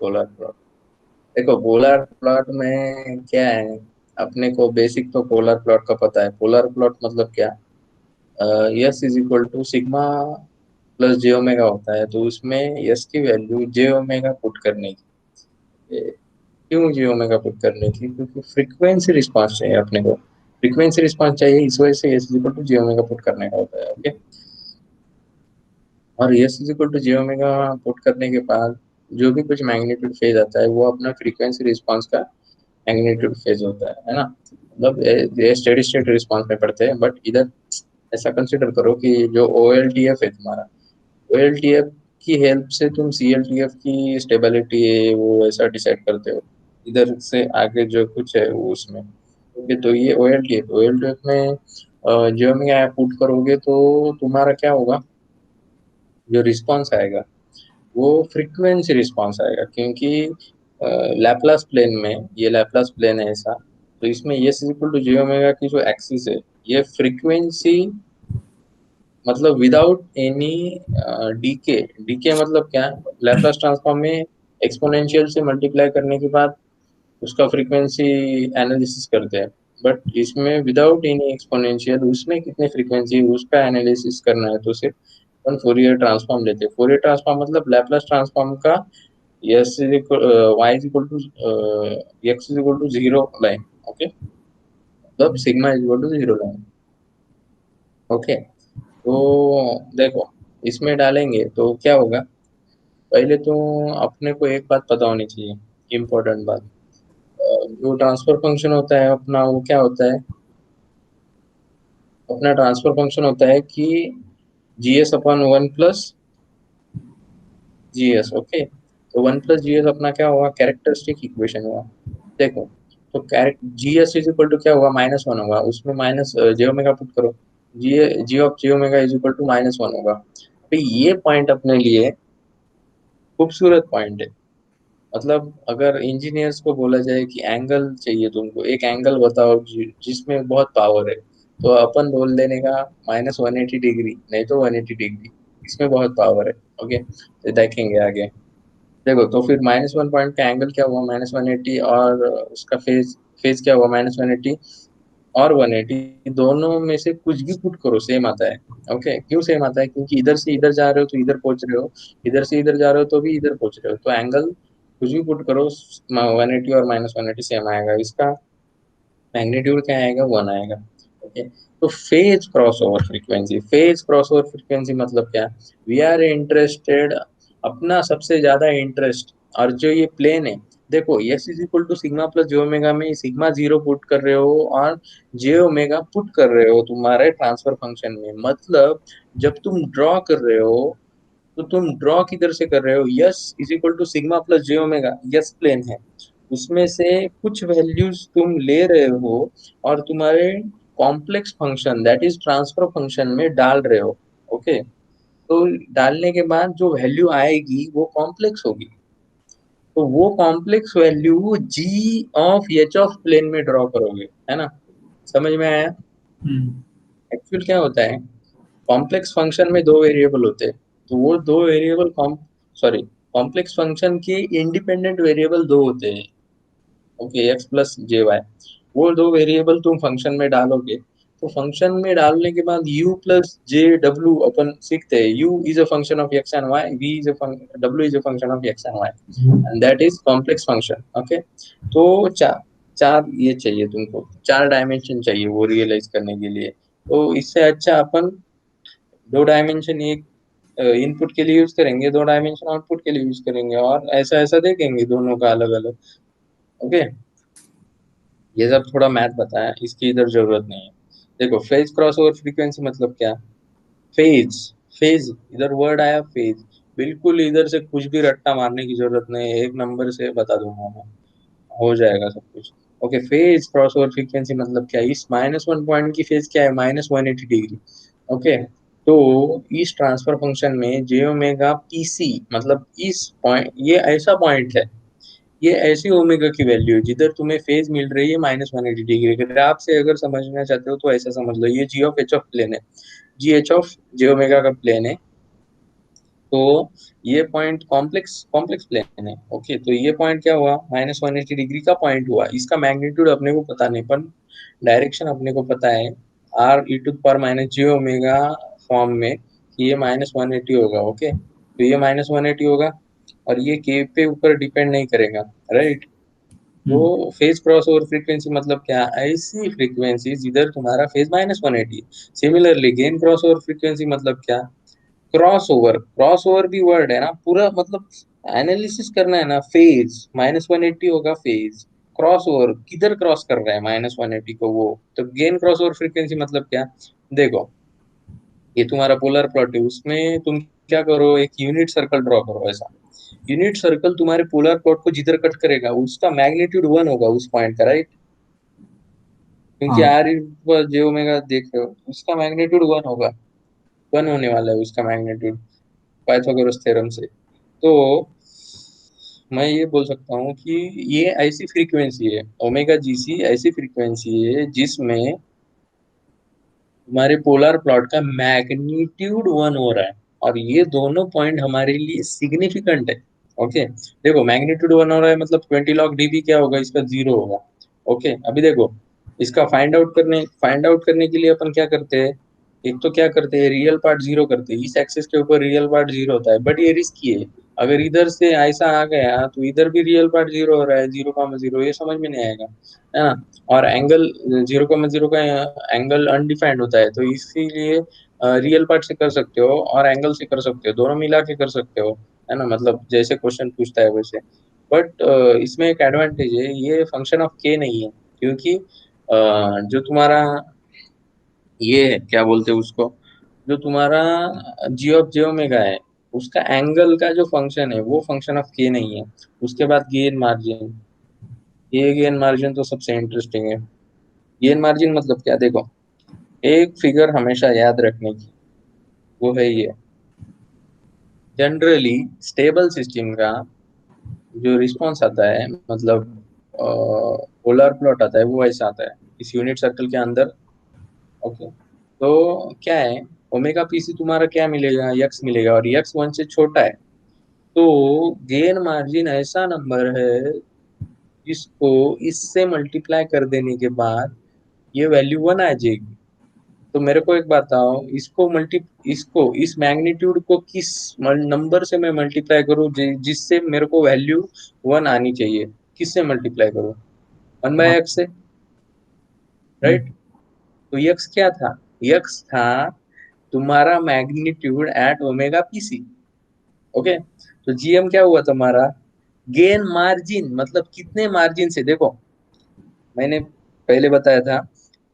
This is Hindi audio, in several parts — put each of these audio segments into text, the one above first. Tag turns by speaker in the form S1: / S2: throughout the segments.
S1: Polar plot. देखो पोलर प्लॉट में क्या है, अपने को बेसिक तो पोलर प्लॉट का पता है। पोलर प्लॉट मतलब क्या, s is equal to sigma plus j omega होता है, तो उसमें यस की वैल्यू जे ओमेगा पुट करने की। क्यों जे ओमेगा पुट करने की, क्योंकि फ्रीक्वेंसी रिस्पांस चाहिए अपने को। फ्रीक्वेंसी रिस्पांस चाहिए, इस वजह से s is equal to j omega put करने का होता है। ओके, और s is equal to j omega put करने के बाद जो भी कुछ मैग्नीट्यूड फेज आता है वो अपना फ्रीक्वेंसी रिस्पांस का मैग्नीट्यूड फेज होता है ना। मतलब ये स्टेडी स्टेट रिस्पांस में पढ़ते हैं, बट इधर ऐसा कंसिडर करो कि जो ओ एल टी एफ है तुम्हारा, ओ एल टी एफ की हेल्प से तुम सी एल टी एफ की स्टेबिलिटी है वो ऐसा डिसाइड करते हो। इधर से आगे जो कुछ है वो उसमें। ओके, तो ये ओ एल टी एफ में जो में आप पुट करोगे तो तुम्हारा क्या होगा, जो रिस्पांस आएगा वो फ्रीक्वेंसी रिस्पांस आएगा, क्योंकि लैपलास प्लेन में, ये लैपलास प्लेन है ऐसा, तो इसमें ये is equal to j omega की जो एक्सिस है ये फ्रीक्वेंसी, मतलब विदाउट एनी डीके। डीके मतलब क्या, लैपलास ट्रांसफॉर्म में एक्सपोनेंशियल से मल्टीप्लाई करने के बाद उसका फ्रीक्वेंसी एनालिसिस करते हैं, बट इसमें विदाउट एनी एक्सपोनेंशियल उसमें कितने फ्रीक्वेंसी है उसका एनालिसिस करना है, तो सिर्फ अपन फोरियर ट्रांसफॉर्म लेते हैं। फोरियर ट्रांसफॉर्म मतलब लैपलास ट्रांसफॉर्म का yes is equal, y is equal to, x is equal to zero line. Okay, मतलब sigma is equal to zero line. Okay, तो देखो इसमें डालेंगे तो क्या होगा। पहले तो अपने को एक बात पता होनी चाहिए, इम्पोर्टेंट बात। जो ट्रांसफर फंक्शन होता है अपना वो क्या होता है, अपना ट्रांसफर फंक्शन होता है कि G S upon one plus G S. Okay, तो वन प्लस जी एस अपना क्या हुआ, कैरेक्टरिस्टिक इक्वेशन हुआ। देखो, तो character G S is equal to क्या हुआ, माइनस वन होगा, उसमें माइनस जे ओमेगा पुट करो। G G of J omega is equal to minus one होगा। तो ये पॉइंट अपने लिए खूबसूरत पॉइंट है। मतलब अगर इंजीनियर्स को बोला जाए कि एंगल चाहिए तुमको, एक एंगल बताओ जिसमें बहुत पावर है, तो अपन बोल देने का -180 डिग्री, नहीं तो 180 डिग्री, इसमें बहुत पावर है। ओके, तो देखेंगे आगे। देखो, तो फिर -1 पॉइंट का एंगल क्या हुआ, -180, और उसका फेज फेज क्या हुआ, -180 और 180, दोनों में से कुछ भी पुट करो सेम आता है। ओके, क्यों सेम आता है, क्योंकि इधर से इधर जा रहे हो तो इधर पहुंच रहे हो, इधर से इधर जा रहे हो तो भी इधर पहुंच रहे हो, तो एंगल कुछ भी पुट करो 180 और -180 सेम आएगा, इसका मैग्नीट्यूड क्या आएगा, वन आएगा। ओके, तो phase cross over frequency, phase cross over frequency मतलब क्या, वी आर इंटरेस्टेड, अपना सबसे ज्यादा इंटरेस्ट, और जो ये प्लेन है, देखो s is equal to sigma plus j omega में सिग्मा जीरो पुट कर रहे हो और जे ओमेगा पुट कर रहे हो तुम्हारे ट्रांसफर फंक्शन में, मतलब जब तुम ड्रॉ कर रहे हो तो तुम ड्रॉ किधर से कर रहे हो, s is equal to sigma plus j omega, s plane है, उसमें से कुछ वैल्यूज तुम ले रहे हो और तुम्हारे complex function that is transfer function में डाल रहे हो। ओके, तो डालने के बाद जो वैल्यू आएगी वो कॉम्प्लेक्स होगी, तो वो complex value G of H of plane में ड्रॉ करोगे, है ना। समझ में आया।
S2: हम्म।
S1: एक्चुअल क्या होता है, कॉम्प्लेक्स फंक्शन में दो वेरिएबल होते हैं, तो वो दो वेरिएबल सॉरी, कॉम्प्लेक्स फंक्शन के इंडिपेंडेंट वेरिएबल दो होते हैं। ओके, एक्स प्लस जे वाई, वो दो वेरिएबल तुम फंक्शन में डालोगे, तो फंक्शन में डालने के बाद u प्लस जे डब्ल्यू अपन सीखते हैं, u is a function of x and y, v is a W is a function of x and y, and that is complex function. Okay, तो चार चार ये चाहिए तुमको, चार डायमेंशन चाहिए वो रियलाइज करने के लिए। तो इससे अच्छा अपन दो डायमेंशन एक इनपुट के लिए यूज करेंगे, दो डायमेंशन आउटपुट के लिए यूज करेंगे, और ऐसा ऐसा देखेंगे दोनों का अलग अलग। ओके, ये सब थोड़ा मैथ बताया, इसकी इधर जरूरत नहीं है। देखो, फेज क्रॉस ओवर फ्रीक्वेंसी मतलब क्या, फेज, फेज इधर वर्ड आया फेज, बिल्कुल इधर से कुछ भी रट्टा मारने की जरूरत नहीं है, एक नंबर से बता दूंगा मैं, हो जाएगा सब कुछ। Okay, phase cross over frequency मतलब क्या, इस -1 पॉइंट की फेज क्या है, -180 डिग्री। ओके, तो इस ट्रांसफर फंक्शन में जे ओमेगा पीसी, मतलब इस पॉइंट, ये ऐसा पॉइंट है, ये ऐसी ओमेगा की वैल्यू है जिधर तुम्हें फेज मिल रही है -180 डिग्री के। ग्राफ से अगर समझना चाहते हो तो ऐसा समझ लो, ये G of H of plane है, जी एच ऑफ जे ओमेगा का प्लेन है, तो ये पॉइंट कॉम्प्लेक्स कॉम्प्लेक्स प्लेन है। ओके, तो ये पॉइंट क्या हुआ, -180 डिग्री का पॉइंट हुआ। इसका मैग्नीट्यूड अपने को पता नहीं, पर डायरेक्शन अपने को पता है, r e⁻j⍵ फॉर्म में, कि ये -180 होगा। ओके, तो ये -180 होगा, और ये के पे ऊपर डिपेंड नहीं करेगा, राइट।
S2: हम्म।
S1: तो फेज क्रॉस ओवर फ्रीक्वेंसी मतलब क्या, ऐसी फ्रीक्वेंसी जिधर तुम्हारा phase -180। Similarly gain cross over frequency मतलब क्या, क्रॉस ओवर भी वर्ड है ना पूरा, मतलब एनालिसिस करना है ना, फेज -180 होगा, फेज क्रॉस ओवर किधर क्रॉस कर रहा है -180 को, वो तो गेन क्रॉस ओवर फ्रीक्वेंसी मतलब क्या। देखो, ये तुम्हारा पोलर प्लॉट है, उसमें तुम क्या करो, एक यूनिट सर्कल ड्रॉ करो ऐसा। यूनिट सर्कल तुम्हारे पोलर प्लॉट को जिधर कट करेगा उसका मैग्नीट्यूड 1 होगा उस पॉइंट का, राइट। क्योंकि
S2: हाँ।
S1: r/j⍵ देख रहे हो, उसका मैग्नीट्यूड 1 होगा, 1 होने वाला है उसका मैग्नीट्यूड, पाइथागोरस थ्योरम से। तो मैं ये बोल सकता हूँ कि ये ऐसी फ्रीक्वेंसी है, ω/gc ऐसी फ्रीक्वेंसी है जिसमें हमारे पोलर प्लॉट का मैग्नीट्यूड 1 हो रहा है, और ये दोनों पॉइंट हमारे लिए सिग्निफिकेंट है। ओके, देखो मैग्नीट्यूड 1 हो रहा है मतलब 20 log dB क्या होगा, इसका 0 होगा। ओके, अभी देखो, इसका फाइंड आउट करने के लिए अपन क्या करते हैं, एक तो क्या करते हैं, रियल पार्ट जीरो करते हैं, इस एक्सिस के ऊपर रियल पार्ट जीरो होता है, बट ये रिस्की है। अगर इधर से ऐसा आ गया तो इधर भी रियल पार्ट जीरो हो रहा है, 0,0, ये समझ में नहीं आएगा, है ना। और एंगल 0,0 का एंगल अनडिफाइंड होता है, तो इसीलिए रियल पार्ट से कर सकते हो और एंगल से कर सकते हो, दोनों मिला के कर सकते हो, है ना, मतलब जैसे क्वेश्चन पूछता है वैसे। बट इसमें एक एडवांटेज है, ये फंक्शन ऑफ के नहीं है, क्योंकि जो तुम्हारा ये है, क्या बोलते हैं उसको, जो तुम्हारा g/j⍵ है, उसका एंगल का जो फंक्शन है वो फंक्शन ऑफ के नहीं है। उसके बाद गेन मार्जिन, ये गेन मार्जिन तो सबसे इंटरेस्टिंग है। गेन मार्जिन मतलब क्या, देखो, एक फिगर हमेशा याद रखने की, वो है ये, जनरली स्टेबल सिस्टम का जो रिस्पॉन्स आता है, मतलब पोलर प्लॉट आता है, वो ऐसा आता है इस यूनिट सर्कल के अंदर। ओके, तो क्या है, ω/pc तुम्हारा क्या मिलेगा, यक्स मिलेगा, और यक्स 1 से छोटा है, तो गेन मार्जिन ऐसा नंबर है जिसको इससे मल्टीप्लाई कर देने के बाद ये वैल्यू 1 आ जाएगी। तो मेरे को एक बात बताओ, इसको इस मैग्नीट्यूड को किस नंबर से मैं मल्टीप्लाई करूं, जिससे मेरे को वैल्यू 1 आनी चाहिए, किससे मल्टीप्लाई करूं, 1/x से, राइट।
S2: हम्म।
S1: तो यक्स क्या था, यक्स था तुम्हारा मैग्नीट्यूड एट ω/pc। ओके, तो जीएम क्या हुआ तुम्हारा, गेन मार्जिन, मतलब कितने मार्जिन से, देखो मैंने पहले बताया था,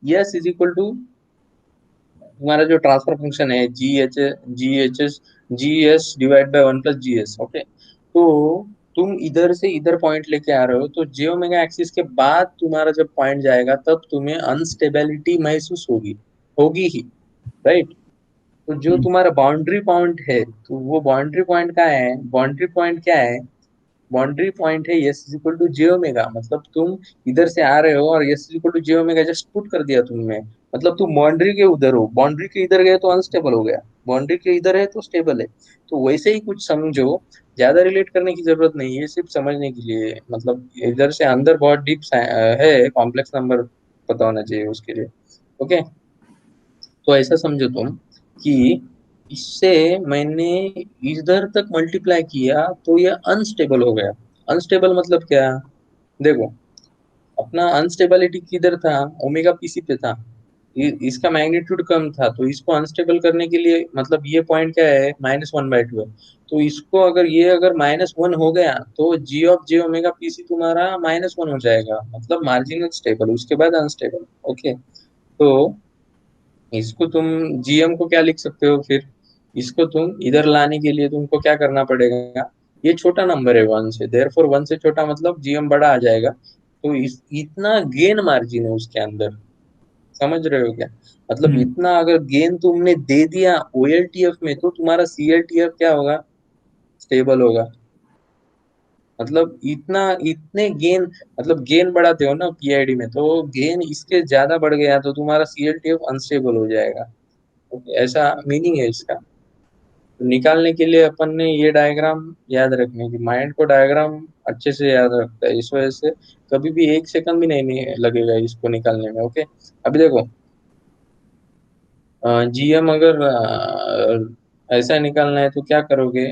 S1: S = तुम्हारा जो ट्रांसफर फंक्शन है, GS/1 + GS। ओके, तो तुम इधर से इधर पॉइंट लेके आ रहे हो, तो j⍵ एक्सिस के बाद तुम्हारा जब पॉइंट जाएगा तब तुम्हें अनस्टेबिलिटी महसूस होगी, होगी ही, राइट। तो जो
S2: हम्म।
S1: तुम्हारा बाउंड्री पॉइंट है, तो वो बाउंड्री पॉइंट का है, बाउंड्री पॉइंट क्या है, बाउंड्री पॉइंट है S = j⍵, मतलब तुम इधर से आ रहे हो और S = j⍵ जस्ट पुट कर दिया तुमने, मतलब तुम बाउंड्री के उधर हो, बाउंड्री के इधर गए तो अनस्टेबल हो गया, बाउंड्री के इधर है तो स्टेबल है। तो वैसे ही कुछ समझो, ज्यादा रिलेट करने की जरूरत नहीं है, सिर्फ समझने के लिए, मतलब इधर से अंदर बहुत डीप है, कॉम्प्लेक्स नंबर पता होना चाहिए उसके लिए। ओके, तो ऐसा समझो तुम कि इससे मैंने इधर तक मल्टीप्लाई किया तो ये अनस्टेबल हो गया। अनस्टेबल मतलब क्या, देखो, अपना अनस्टेबिलिटी किधर था, ω/pc पे था, इसका मैग्नीट्यूड कम था, तो इसको अनस्टेबल करने के लिए, मतलब ये पॉइंट क्या है, -1/2 है, तो इसको अगर -1 हो गया तो g/j⍵pc तुम्हारा -1 हो जाएगा, मतलब मार्जिनल स्टेबल, उसके बाद अनस्टेबल। ओके, तो इसको तुम जीएम को क्या लिख सकते हो फिर, इसको तुम इधर लाने के लिए तुमको क्या करना पड़ेगा, ये छोटा नंबर है 1 से, देयरफॉर 1 से छोटा मतलब जीएम बड़ा आ जाएगा, तो इतना गेन मार्जिन है उसके अंदर, समझ रहे हो क्या, मतलब
S2: हम्म।
S1: इतना अगर गेन तुमने दे दिया ओएलटीएफ में, तो तुम्हारा सीएलटीएफ क्या होगा, स्टेबल होगा। मतलब इतना, इतने गेन, मतलब गेन बढ़ाते हो ना पीआईडी में, तो गेन इसके ज्यादा बढ़ गया तो तुम्हारा सीएलटीएफ अनस्टेबल हो जाएगा। ओके, ऐसा मीनिंग है इसका। तो निकालने के लिए अपन ने ये डायग्राम याद रखने की, माइंड को डायग्राम अच्छे से याद रखता है, इस वजह से कभी भी 1 सेकंड भी नहीं लगेगा इसको निकालने में। ओके, अभी देखो, जीएम अगर ऐसा निकालना है तो क्या करोगे,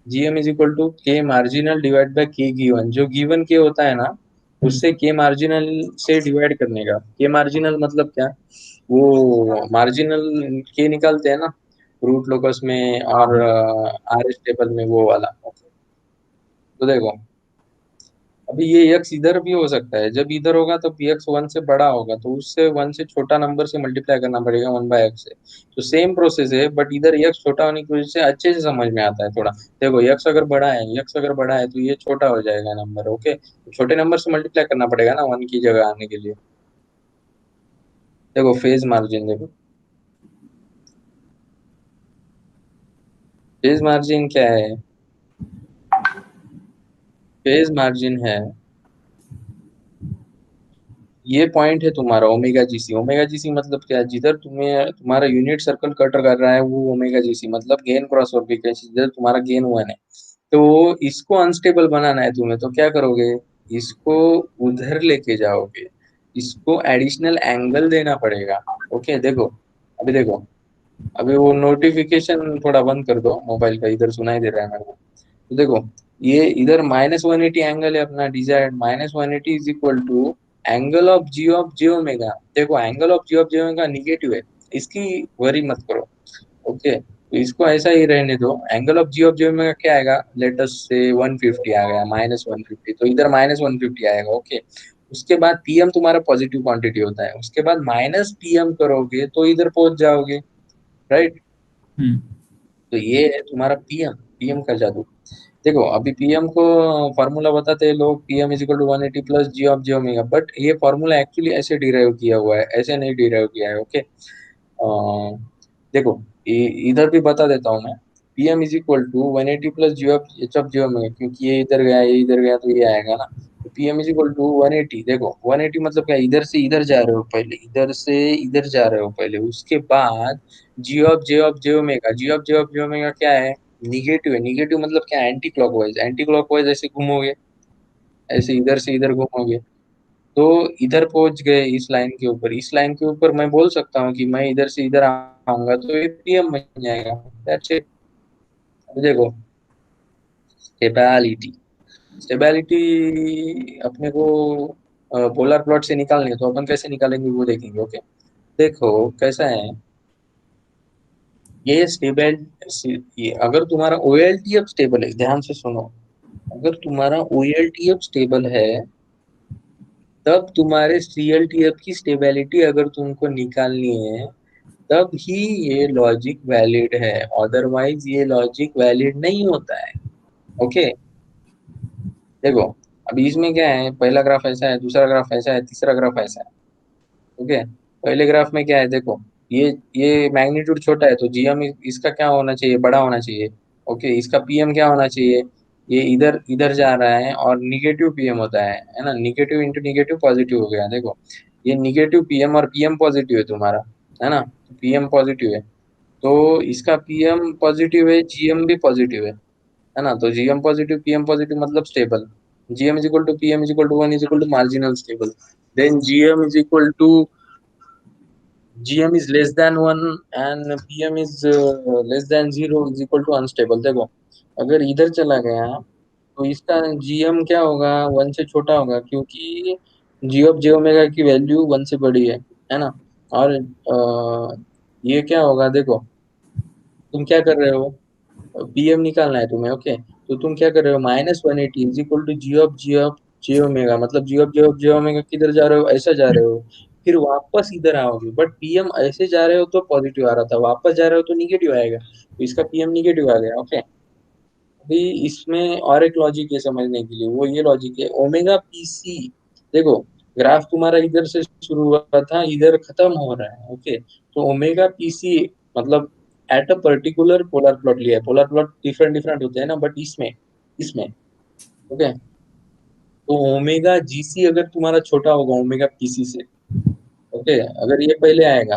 S1: जीएम इज इक्वल टू के मार्जिनल डिवाइड बाय के गिवन, जो गिवन के होता है ना, उससे के मार्जिनल से डिवाइड करने का। के मार्जिनल मतलब क्या, वो मार्जिनल के निकालते हैं ना रूट लोकस में और आर एस टेबल में, वो वाला। तो देखो, अभी ये यक्स इधर भी हो सकता है, जब इधर होगा तो यक्स 1 से बड़ा होगा, तो उससे 1 से छोटा नंबर से मल्टीप्लाई करना पड़ेगा 1/x से। तो सेम प्रोसेस है, बट इधर यक्स छोटा होने की वजह से अच्छे से समझ में आता है थोड़ा। देखो, यक्स अगर बड़ा है तो ये छोटा हो जाएगा नंबर। ओके, तो छोटे नंबर से मल्टीप्लाई करना पड़ेगा ना 1 की जगह आने के लिए। देखो फेज मार्जिन, देखो फेज मार्जिन क्या है, फेज मार्जिन है, ये पॉइंट है तुम्हारा ओमेगा जीसी। ओमेगा जीसी मतलब क्या है, जिधर तुम्हें तुम्हारा यूनिट सर्कल कट कर रहा है वो ओमेगा जीसी, मतलब गेन क्रॉस वर्टिकल, जिधर तुम्हारा गेन 1 है। तो इसको अनस्टेबल बनाना है तुम्हें, तो क्या करोगे, इसको उधर लेके जाओगे, इसको एडिशनल एंगल देना पड़ेगा। ओके देखो, अभी देखो, अभी वो नोटिफिकेशन थोड़ा बंद कर दो मोबाइल का, इधर सुनाई दे रहा है मेरे को। तो देखो, ये इधर -180 एंगल है अपना desired, -180 is equal to angle of G omega. देखो angle of G omega negative है, इसकी वरी मत करो। ओके, तो इसको ऐसा ही रहने दो। एंगल ऑफ जी ओमेगा क्या आएगा, लेट अस से 150 आ गया, -150, तो इधर -150 आएगा। ओके, उसके बाद पीएम तुम्हारा पॉजिटिव क्वांटिटी होता है, उसके बाद माइनस पीएम करोगे तो इधर पहुंच जाओगे, राइट।
S2: हम्म।
S1: तो ये है तुम्हारा पीएम, पीएम का जादू। देखो अभी पीएम को फॉर्मूला बताते हैं लोग, PM is equal to 180 plus G omega, but ये फॉर्मूला एक्चुअली ऐसे डिराइव किया हुआ है, ऐसे नहीं डिराइव किया है। ओके, देखो, इधर भी बता देता हूँ मैं, PM is equal to 180 plus G omega, क्योंकि ये इधर गया, ये इधर गया, तो ये आएगा ना। तो पीएम इज इक्वल टू 180, देखो 180 मतलब क्या, इधर से इधर जा रहे हो पहले, इधर से इधर जा रहे हो पहले, उसके बाद जी ऑफ जे ओमेगा क्या है, निगेटिव है। निगेटिव मतलब क्या, एंटी क्लॉकवाइज, एंटी क्लॉकवाइज ऐसे घूमोगे, ऐसे इधर से इधर घूमोगे, तो इधर पहुंच गए इस लाइन के ऊपर। इस लाइन के ऊपर मैं बोल सकता हूँ कि मैं इधर से इधर आऊंगा तो ये पीएम बन जाएगा। That's it. अब देखो, स्टेबिलिटी, स्टेबिलिटी अपने को पोलर प्लॉट से निकालनी है, तो अपन कैसे निकालेंगे वो देखेंगे। ओके, देखो कैसा है ये स्टेबल, ये अगर तुम्हारा OLTF स्टेबल है, ध्यान से सुनो, अगर तुम्हारा OLTF स्टेबल है, तब तुम्हारे CLTF की स्टेबिलिटी अगर तुमको निकालनी है, तब ही ये लॉजिक वैलिड है, अदरवाइज ये लॉजिक वैलिड नहीं होता है। ओके, देखो, अभी इसमें क्या है, पहला ग्राफ ऐसा है, दूसरा ग्राफ ऐसा है, तीसरा ग्राफ ऐसा है। ओके, पहले ग्राफ में क्या है, देखो, ये मैग्नीट्यूड छोटा है, तो जीएम इसका क्या होना चाहिए, बड़ा होना चाहिए। ओके, इसका पीएम क्या होना चाहिए, ये इधर इधर जा रहा है और निगेटिव पीएम होता है ना, निगेटिव इंटू निगेटिव पॉजिटिव हो गया। देखो, ये निगेटिव पीएम और पीएम पॉजिटिव है तुम्हारा, है ना, पीएम पॉजिटिव है, तो इसका पीएम पॉजिटिव है, जीएम भी पॉजिटिव है ना, तो जीएम पॉजिटिव पीएम पॉजिटिव मतलब stable. GM is equal to PM is equal to 1 is equal to marginal stable, then GM is equal to GM is less than 1 and PM is less than 0 is equal to unstable। देखो, अगर इधर चला गया तो इसका GM क्या होगा, 1 से छोटा होगा, क्योंकि जी ऑफ जे ओमेगा की वैल्यू 1 से बड़ी है ना। और ये क्या होगा, देखो तुम क्या कर रहे हो, पीएम निकालना है तुम्हें। ओके, तो तुम क्या कर रहे हो, -180 is equal to G of J omega, मतलब जी ऑफ जे ओमेगा किधर जा रहे हो, ऐसा जा रहे हो, फिर वापस इधर आओगे, बट पीएम ऐसे जा रहे हो तो पॉजिटिव आ रहा था, वापस जा रहे हो तो निगेटिव आएगा, तो इसका पीएम निगेटिव आ गया। ओके, अभी इसमें और एक लॉजिक है समझने के लिए, वो ये लॉजिक है ओमेगा पीसी। देखो, ग्राफ तुम्हारा इधर से शुरू हुआ था, इधर खत्म हो रहा है। ओके, तो ओमेगा पीसी मतलब at a particular polar plot लिया है, पोलर प्लॉट डिफरेंट डिफरेंट होते हैं ना, बट इसमें इसमें ओके, तो ओमेगा जीसी अगर तुम्हारा छोटा होगा ओमेगा पीसी से, ओके, अगर ये पहले आएगा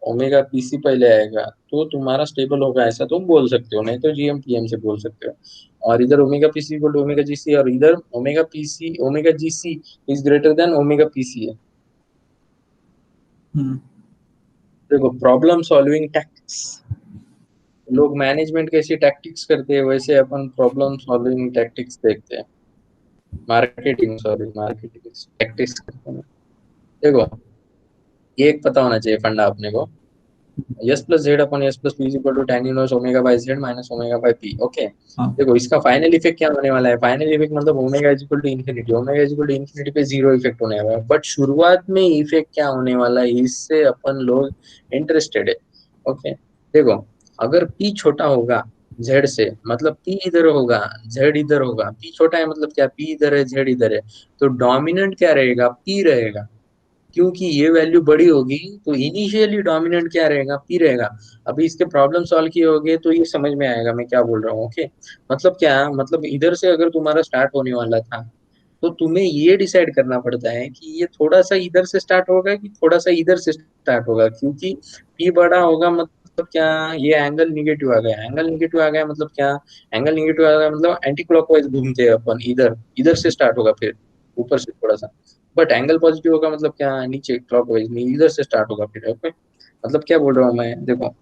S1: ओमेगा पीसी पहले आएगा तो तुम्हारा स्टेबल होगा, ऐसा तुम बोल सकते हो, नहीं तो जीएम पीएम से बोल सकते हो। और इधर omega PC equal to omega GC, और इधर omega GC is greater than omega PC है।
S2: हम्म।
S1: देखो प्रॉब्लम सॉल्विंग टैक्टिक्स, लोग मैनेजमेंट कैसी टैक्टिक्स करते हैं वैसे अपन प्रॉब्लम सॉल्विंग टैक्टिक्स देखते हैं, मार्केटिंग टैक्टिक्स करते हैं। देखो ये एक पता होना चाहिए फंडा अपने को, S plus Z upon S plus P is equal to tan inverse omega by Z minus omega by P. Okay,
S2: हाँ।
S1: देखो इसका फाइनल इफेक्ट क्या होने वाला है, फाइनल इफेक्ट मतलब omega is equal to infinity, omega is equal to infinity पे जीरो इफेक्ट होने वाला है, बट शुरुआत में इफेक्ट क्या होने वाला है इससे अपन लोग इंटरेस्टेड है। ओके, देखो अगर पी छोटा होगा जेड से, मतलब पी इधर होगा जेड इधर होगा, पी छोटा है मतलब क्या, पी इधर है जेड इधर है, तो डोमिनेंट क्या रहेगा, पी रहेगा। क्योंकि ये वैल्यू बड़ी होगी तो इनिशियली डोमिनेंट क्या रहेगा, पी रहेगा। अभी इसके प्रॉब्लम सॉल्व किए होगे तो ये समझ में आएगा मैं क्या बोल रहा हूँ। ओके, मतलब क्या, मतलब इधर से अगर तुम्हारा स्टार्ट होने वाला था तो तुम्हें ये डिसाइड करना पड़ता है कि ये थोड़ा सा इधर से स्टार्ट होगा कि थोड़ा सा इधर से स्टार्ट होगा, क्योंकि पी बड़ा होगा मतलब क्या, ये एंगल निगेटिव आ गया, एंगल निगेटिव आ गया मतलब क्या, एंगल निगेटिव आ गया मतलब एंटी क्लॉकवाइज घूमते हैं अपन, इधर इधर से स्टार्ट होगा फिर ऊपर से थोड़ा सा, बट एंगल पॉजिटिव होगा मतलब क्या, नीचे क्लॉकवाइज नहीं इधर से स्टार्ट होगा फिर। ओके, मतलब क्या बोल रहा हूँ मैं, देखो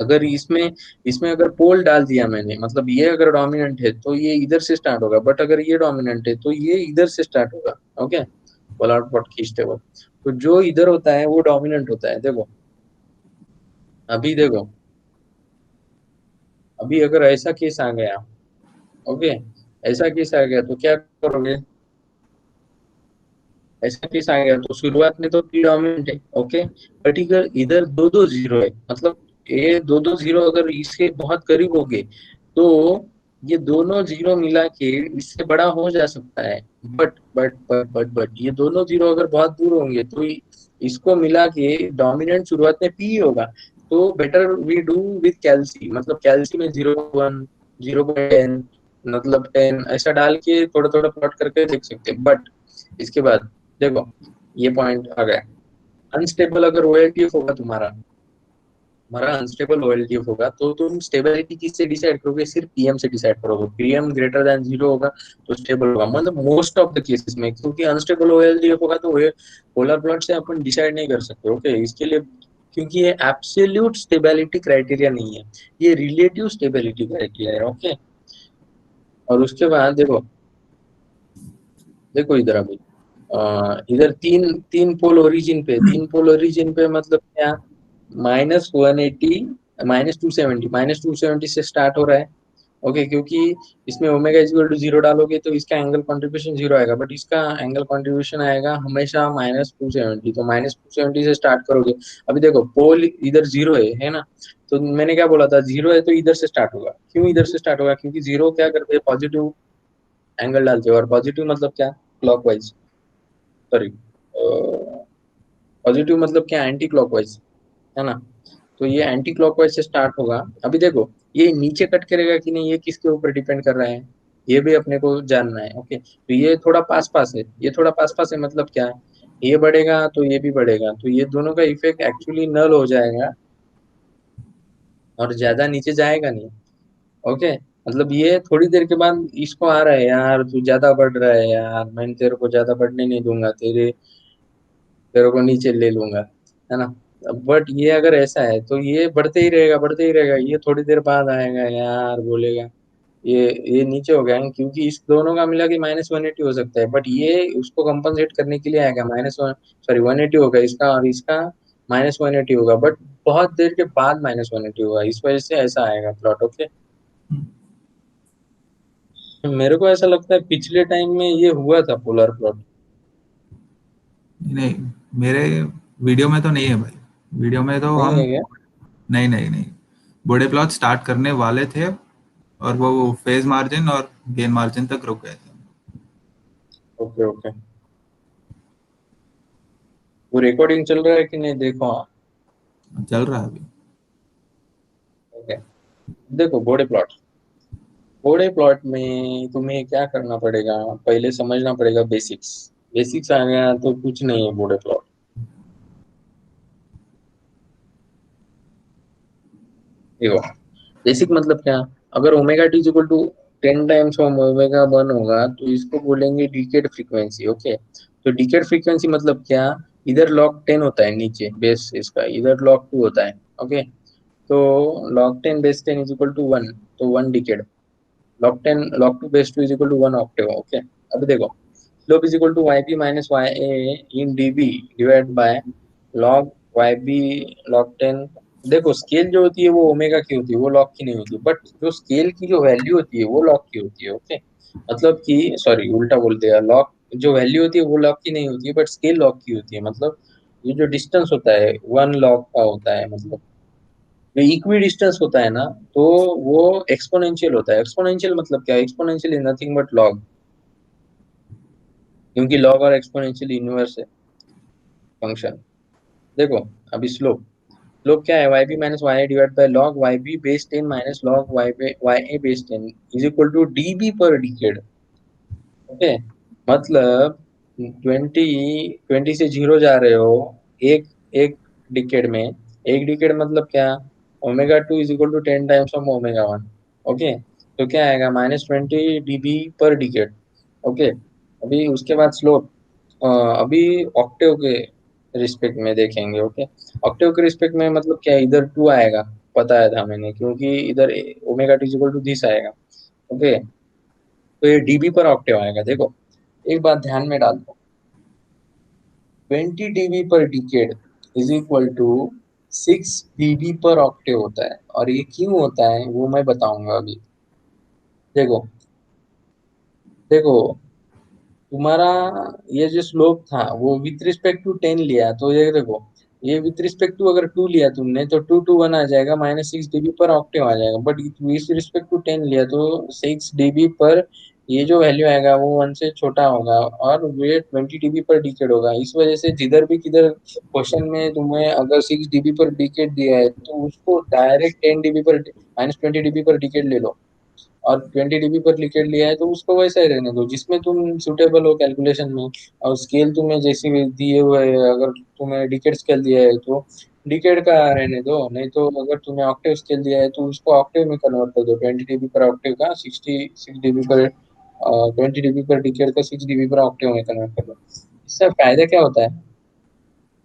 S1: अगर इसमें इसमें अगर पोल डाल दिया मैंने, मतलब ये अगर डोमिनेंट है तो ये इधर से स्टार्ट होगा, बट अगर ये डोमिनेंट है तो ये इधर से स्टार्ट होगा। ओके, पोलर प्लॉट खींचते वक्त तो जो इधर होता है वो डोमिनेंट होता है। देखो अभी देखो, अभी अगर ऐसा केस आ गया, ओके ऐसा केस आ गया तो क्या करोगे, ऐसा केस आ गया तो शुरुआत में तो पी डोमिनेंट है। ओके, पर्टिकुलर इधर दो दो जीरो है, मतलब ये दो दो जीरो अगर इसके बहुत करीब हो गए तो ये दोनों जीरो मिला के इससे बड़ा हो जा सकता है, बट ये दोनों जीरो अगर बहुत दूर होंगे तो इसको मिला के डोमिनेंट शुरुआत में पी होगा। तो बेटर वी डू विथ कैल्सी, मतलब कैल्सी में 0.1 0.10 मतलब 10 ऐसा डाल के थोड़ा थोड़ा प्लॉट करके देख सकते हैं। बट इसके बाद देखो ये पॉइंट आ गया, अनस्टेबल अगर ओएलटीएफ होगा तुम्हारा, हमारा अनस्टेबल ओएलटीएफ होगा तो तुम स्टेबिलिटी किससे डिसाइड करोगे, सिर्फ पीएम से डिसाइड करोगे, पीएम ग्रेटर देन जीरो होगा तो स्टेबल होगा, मतलब मोस्ट ऑफ द केसेस में, क्योंकि अनस्टेबल ओएलटीएफ होगा तो पोलर प्लॉट से अपन डिसाइड नहीं कर सकते। ओके, इसके लिए क्योंकि ये एब्सोल्यूट स्टेबिलिटी क्राइटेरिया नहीं है, ये रिलेटिव स्टेबिलिटी क्राइटेरिया है। ओके, और उसके बाद देखो, देखो इधर अभी इधर तीन तीन पोल ओरिजिन पे, तीन पोल ओरिजिन पे मतलब क्या, -180 -270, -270 से स्टार्ट हो रहा है। ओके, क्योंकि इसमें omega is equal to zero डालोगे तो इसका एंगल कंट्रीब्यूशन जीरो आएगा, बट इसका एंगल कंट्रीब्यूशन आएगा हमेशा -270, तो -270 से स्टार्ट करोगे। अभी देखो पोल इधर जीरो है ना, तो मैंने क्या बोला था, जीरो है तो इधर से स्टार्ट होगा, क्यों इधर से स्टार्ट होगा, क्योंकि जीरो क्या करते हैं, पॉजिटिव एंगल डालते हैं, और पॉजिटिव मतलब क्या, क्लॉकवाइज, सॉरी पॉजिटिव मतलब क्या, एंटी क्लॉकवाइज, है ना। तो ये एंटी क्लॉकवाइज से स्टार्ट होगा। अभी देखो ये नीचे कट करेगा कि नहीं, ये किसके ऊपर डिपेंड कर रहा है, ये भी अपने को जानना है। ओके, तो ये थोड़ा पास पास है, ये थोड़ा पास पास है मतलब क्या है, ये बढ़ेगा तो ये भी बढ़ेगा, तो ये दोनों का इफेक्ट एक्चुअली नल हो जाएगा और ज्यादा नीचे जाएगा नहीं। ओके, मतलब ये थोड़ी देर के बाद इसको आ रहा है, यार तू ज्यादा बढ़ रहा है यार, मैं तेरे को ज्यादा बढ़ने नहीं दूंगा, तेरे को नीचे ले लूंगा, है ना। बट ये अगर ऐसा है तो ये बढ़ते ही रहेगा, बढ़ते ही रहेगा, ये थोड़ी देर बाद आएगा यार बोलेगा ये ये नीचे हो गया, क्योंकि इस दोनों का मिला के -180 हो सकता है, बट ये उसको कंपनसेट करने के लिए आएगा -1, सॉरी 180 होगा इसका, और इसका -180 होगा, बट बहुत देर के बाद -180 होगा, इस वजह से ऐसा आएगा प्लॉट। ओके, मेरे को ऐसा लगता है पिछले टाइम में ये हुआ था पोलर प्लॉट।
S2: नहीं, मेरे वीडियो में तो नहीं है भाई। वीडियो में तो
S1: नहीं
S2: हम,
S1: है क्या?
S2: नहीं नहीं नहीं, बॉडी प्लॉट स्टार्ट करने वाले थे और वो फेज मार्जिन और गेन मार्जिन तक रुक गए थे।
S1: ओके ओके, वो रिकॉर्डिंग चल रहा है कि नहीं देखो, हाँ।
S2: चल रहा है अभी।
S1: ओके, देखो घोड़े प्लॉट में तुम्हें क्या करना पड़ेगा, पहले समझना पड़ेगा बेसिक्स, बेसिक्स आ गया तो कुछ नहीं है घोड़े प्लॉट। देखो बेसिक मतलब क्या, अगर omega T equal to 10 times of omega one होगा तो इसको बोलेंगे डिकेड फ्रीक्वेंसी। ओके, तो डिकेड फ्रीक्वेंसी मतलब क्या, इधर लॉग 10 होता है नीचे बेस इसका, इधर लॉग 2 होता है। ओके, तो log 10 base 10 is equal to 1, तो 1 decade. log 10 log 2 base 2 is equal to 1 octave. Okay, अब देखो slope is equal to Y P minus Y A in D B divide by log Y B log 10। देखो स्केल जो होती है वो ओमेगा की होती है, वो लॉग की नहीं होती, बट जो स्केल की जो वैल्यू होती है वो लॉग की होती है। ओके, मतलब कि सॉरी उल्टा बोल दिया, लॉग जो वैल्यू होती है वो लॉग की नहीं होती है, बट स्केल लॉग की होती है। मतलब ये जो डिस्टेंस होता है 1 log का होता है, मतलब जो इक्वी डिस्टेंस होता है ना, तो वो एक्सपोनेंशियल होता है। एक्सपोनेंशियल मतलब क्या, exponential is nothing but log, क्योंकि लॉग और एक्सपोनेंशियल इनवर्स है फंक्शन। देखो अभी स्लोप, स्लोप क्या है, Y B minus Y A divide by log Y B base 10 minus log Y A base 10 is equal to D B per decade. Okay, मतलब 20 से जीरो जा रहे हो एक एक डिकेड में। एक डिकेड मतलब क्या, omega two is equal to 10 times of omega one. Okay, तो क्या आएगा -20 dB पर डिकेड। ओके, अभी उसके बाद स्लोप, अभी ऑक्टेव के रिस्पेक्ट में देखेंगे। ओके, ऑक्टेव के रिस्पेक्ट में मतलब क्या, इधर 2 आएगा, पता है था मैंने, क्योंकि इधर omega two is equal to this आएगा। ओके, तो ये डीबी पर ऑक्टेव आएगा। देखो एक बात ध्यान में डाल दो, 20 dB per decade is equal to 6 dB per octave होता है, और ये क्यों होता है वो मैं बताऊंगा अभी। देखो देखो तुम्हारा ये जो स्लोप था वो विथ रिस्पेक्ट टू 10 लिया, तो ये देखो ये विथ रिस्पेक्ट टू अगर 2 लिया तुमने तो 2 2 1 आ जाएगा, -6 dB पर ऑक्टेव आ जाएगा। बट विथ रिस्पेक्ट टू 10 लिया तो 6 dB पर ये जो वैल्यू आएगा वो 1 से छोटा होगा, और वे 20 dB पर डिकेड होगा। इस वजह से जिधर भी किधर क्वेश्चन में तुम्हें अगर 6 dB पर डिकेड दिया है तो उसको डायरेक्ट 10 dB पर -20 dB पर डिकेड ले लो, और 20 dB पर लिकेट लिया है तो उसको वैसा ही रहने दो जिसमें तुम सुटेबल हो कैलकुलेशन में। और स्केल तुम्हें जैसे भी दिए हुए है, अगर तुम्हें डिकेट स्केल दिया है तो डिकेट का रहने दो, नहीं तो अगर तुम्हें ऑक्टेव स्केल दिया है तो उसको ऑक्टेव में कन्वर्ट कर दो। 20 dB पर ऑक्टेव का 66 dB पर 20 dB पर डिकेट का 6 dB पर ऑक्टेव में कन्वर्ट कर दो। इससे फायदा क्या होता है,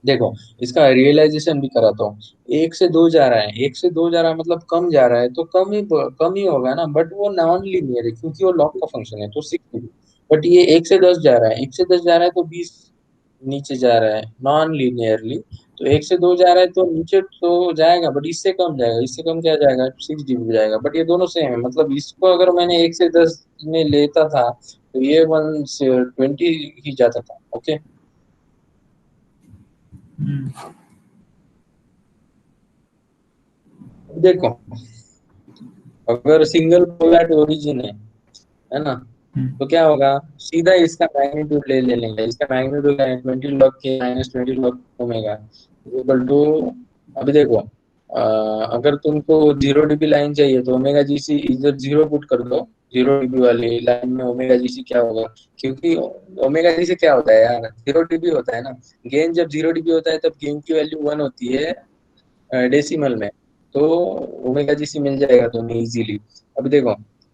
S1: देखो इसका रियलाइजेशन भी कराता हूँ। 1 से 2 जा रहा है, 1 से 2 जा रहा है मतलब कम जा रहा है, तो कम ही होगा ना, बट वो नॉन लीनियर है क्योंकि वो लॉग का फंक्शन है तो 6। बट ये 1 से 10 जा रहा है, 1 से 10 जा रहा है तो 20 नीचे जा रहा है नॉन लीनियरली। तो 1 से 2 जा रहा है तो नीचे तो जाएगा, बट इससे कम जाएगा, इससे कम क्या जाएगा, 6 dB जाएगा। बट ये दोनों सेम है, मतलब इसको अगर मैंने 1 से 10 में लेता था तो ये 1 से 20 ही जाता था। ओके, देखो अगर सिंगल पोलैर ओरिजिन है ना, तो क्या होगा, सीधा इसका मैग्नीट्यूड ले लेंगे। इसका मैग्नीट्यूड है 20 log के -20 log ओमेगा इक्वल टू। अभी देखो अगर तुमको 0 dB लाइन चाहिए तो ओमेगा जी सी इधर 0 पुट कर दो। 0 dB वाली लाइन में ओमेगा जी सी क्या होगा, क्योंकि ओमेगा जी सी क्या होता है यार, 0 dB होता है ना। गेन जब 0 dB होता है तब गेन की वैल्यू 1 होती है डेसिमल में, तो ओमेगा जी सी मिल जाएगा तुम्हें इजीली। अभी देखो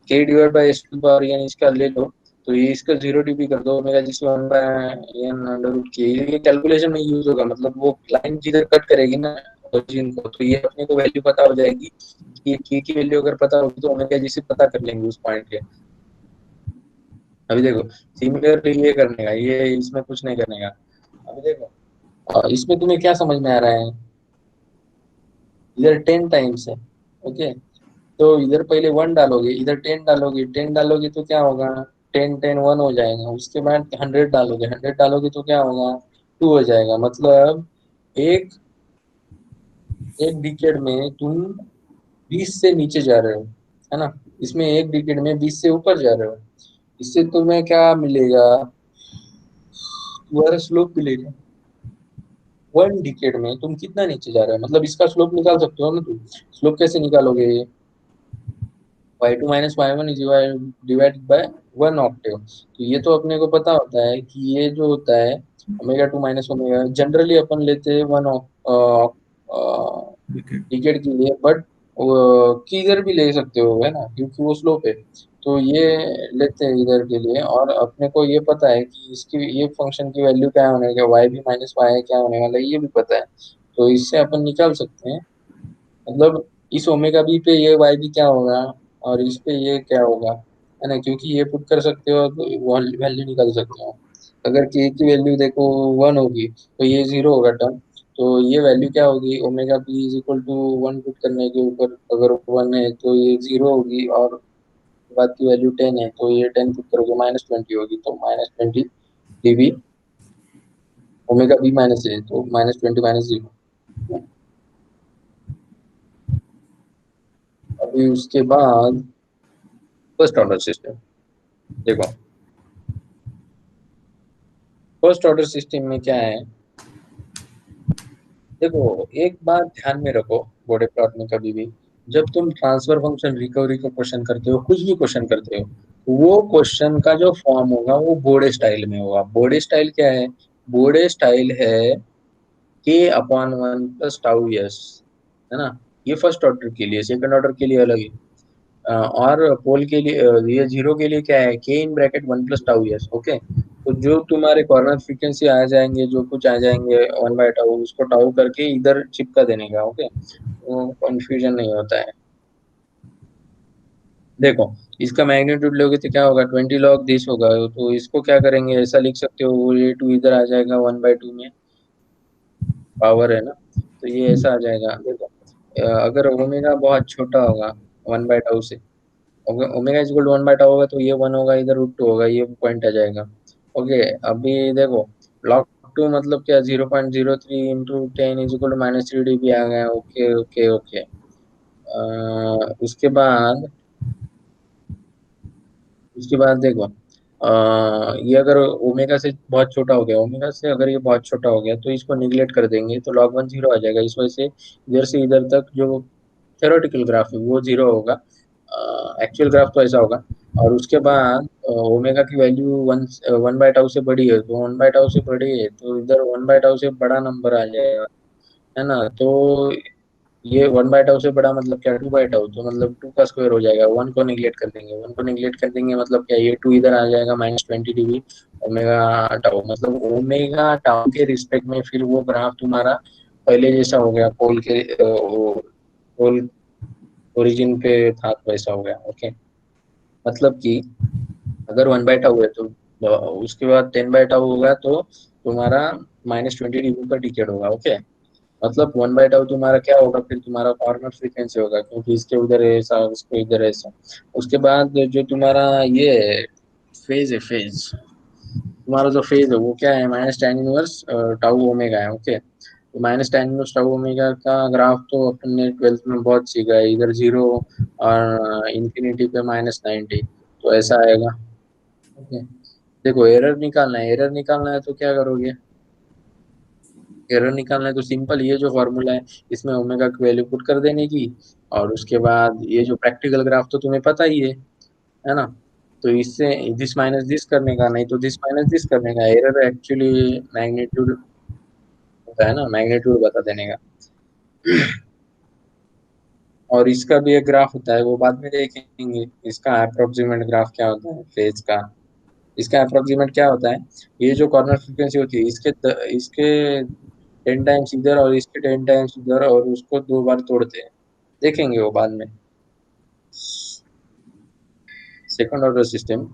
S1: K divide by S to power N इसका ले लो, तो ये इसका 0 dB कर दो, ओमेगा जी सी 1/n अंडर रूट के, ये कैलकुलेशन में यूज होगा। मतलब वो लाइन जिधर कट करेगी ना ओरिजिन को, तो ये अपने को वैल्यू पता हो जाएगी कि के की वैल्यू अगर पता होगी तो ओमेगा जी सी पता कर लेंगे उस पॉइंट के। अभी देखो सिमिलरली ये करने का, ये इसमें कुछ नहीं करने का। अभी देखो इसमें तुम्हें क्या समझ में आ रहा है, इधर 10 टाइम्स है। ओके, तो इधर पहले 1 डालोगे, इधर 10 डालोगे, 10 डालोगे तो क्या होगा, 10 10 1 हो जाएगा। उसके बाद 100 डालोगे, 100 डालोगे तो क्या होगा, 2 हो जाएगा। मतलब एक एक डिकेड में तुम 20 से नीचे जा रहे हो, है ना। इसमें एक डिकेड में 20 से ऊपर जा रहे हो। इससे तुम्हें क्या मिलेगा, तुम्हारा स्लोप मिलेगा। 1 डिकेड में तुम कितना नीचे जा रहे हो, मतलब इसका स्लोप निकाल सकते हो ना तुम। स्लोप कैसे निकालोगे, y2 - y1 is divided by 1 Octave. तो ये तो अपने को पता होता है कि ये जो होता है omega to minus omega, generally अपन लेते हैं 1
S2: विकेट।
S1: डिकेड के लिए, बट किधर भी ले सकते हो, है ना, क्योंकि वो स्लोप है। तो ये लेते हैं इधर के लिए, और अपने को ये पता है कि इसकी ये फंक्शन की वैल्यू क्या होने का, वाई भी माइनस वाई क्या होने वाला है, ये भी पता है। तो इससे अपन निकाल सकते हैं, मतलब इस ओमेगा बी पे ये वाई भी क्या होगा, और इस पे ये क्या होगा, है ना, क्योंकि ये पुट कर सकते हो तो वैल्यू निकाल सकते हो। अगर के की वैल्यू देखो 1 होगी तो ये 0 होगा टर्म। तो ये वैल्यू क्या होगी, omega B is equal to 1 put करने के ऊपर अगर 1 है तो ये 0 होगी, और बाद की वैल्यू 10 है तो ये 10 पुट करोगे -20 होगी, तो -20 डीवी ओमेगा बी माइनस है, तो -20 -0। अभी उसके बाद फर्स्ट ऑर्डर सिस्टम देखो। फर्स्ट ऑर्डर सिस्टम में क्या है, देखो एक बात ध्यान में रखो, बॉडी प्लॉट में कभी भी जब तुम ट्रांसफर फंक्शन रिकवरी का क्वेश्चन करते हो, कुछ भी क्वेश्चन करते हो, वो क्वेश्चन का जो फॉर्म होगा वो बोर्डे स्टाइल में होगा। बोर्डे स्टाइल क्या है, बोर्डे स्टाइल है k/1 + τ s, है ना। ये फर्स्ट ऑर्डर के लिए, सेकंड ऑर्डर के लिए अलग है। और पोल के लिए ये जीरो के लिए क्या है, k/1 + τs, ओके। तो जो तुम्हारे कॉर्नर फ्रीक्वेंसी आ जाएंगे, जो कुछ आ जाएंगे 1/टाउ, उसको टाउ करके इधर चिपका देने का, ओके, वो कंफ्यूजन नहीं होता है। देखो इसका मैग्नीट्यूड लोगे तो क्या होगा, 20 log दिस होगा, तो इसको क्या करेंगे, ऐसा लिख सकते हो, वो ये टू इधर आ जाएगा 1/2 में, पावर है ना। तो ये ऐसा आ जाएगा, देखो अगर ओमेगा बहुत छोटा होगा 1/टाउ से, ओमेगा इज इक्वल टू 1/टाउ होगा, तो ये 1 होगा, इधर √2 होगा, ये पॉइंट आ जाएगा। ओके, अभी देखो log 2 मतलब क्या, 0.03 into 10 is equal to -3 dB आ गया, ओके ओके ओके। उसके बाद, देखो ये अगर ओमेगा से बहुत छोटा हो गया, ओमेगा से अगर ये बहुत छोटा हो गया तो इसको निगलेक्ट कर देंगे, तो log 1 0 आ जाएगा। इस वजह से इधर से इधर तक जो थ्योरेटिकल ग्राफ है वो 0 होगा, एक्चुअल ग्राफ तो ऐसा होगा। और उसके बाद ओमेगा की वैल्यू 1/टाउ से बड़ी है, तो 1/टाउ से बड़ी है तो इधर 1/टाउ से बड़ा नंबर आ जाएगा, है ना। तो ये 1/टाउ से बड़ा मतलब क्या, 2/टाउ, तो मतलब 2 का स्क्वायर हो जाएगा। 1 को निगलेक्ट कर देंगे, 1 को निगलेक्ट कर देंगे मतलब क्या, ये 2 इधर आ जाएगा, -20 dB ओमेगा टाउ, मतलब ओमेगा टाउ के रिस्पेक्ट में फिर वो ग्राफ तुम्हारा पहले जैसा हो गया, पोल के पोल ओरिजिन पे था तो वैसा हो गया, ओके। मतलब कि अगर 1/टाउ है तो उसके बाद 10/टाउ होगा, तो तुम्हारा -20 dB का टिकेट होगा, ओके। मतलब 1/टाउ तुम्हारा क्या होगा, फिर तुम्हारा कॉर्नर फ्रीक्वेंसी होगा, क्योंकि इसके उधर है ऐसा, उसको इधर है ऐसा। उसके बाद जो तुम्हारा ये फेज है, फेज तुम्हारा जो फेज है वो क्या है, -tan−1 टाउ ओमेगा है, ओके। तो -tan−1 टाउ ओमेगा का ग्राफ तो अपन ने 12th में बहुत सीखा है, इधर 0 और इंफिनिटी पे -90, तो ऐसा आएगा, ओके। देखो एरर निकालना है, एरर निकालना है तो क्या करोगे, एरर निकालना है तो सिंपल, ये जो फॉर्मूला है इसमें ओमेगा की वैल्यू पुट कर देने की, और उसके बाद ये जो प्रैक्टिकल ग्राफ तो तुम्हें पता ही है ना। तो इससे दिस माइनस दिस करने का, नहीं तो दिस माइनस दिस करने का, एरर एक्चुअली मैग्नीट्यूड होता है ना, मैग्नीट्यूड बता देने का। और इसका भी एक ग्राफ होता है, वो बाद में देखेंगे, इसका अप्रोक्सीमेट ग्राफ क्या होता है फेज का। इसका अप्रोक्सीमेट क्या होता है, ये जो कॉर्नर फ्रीक्वेंसी होती है इसके 10 टाइम्स इधर और इसके 10 टाइम्स इधर, और उसको 2 बार तोड़ते हैं, देखेंगे वो बाद में। सेकंड ऑर्डर सिस्टम,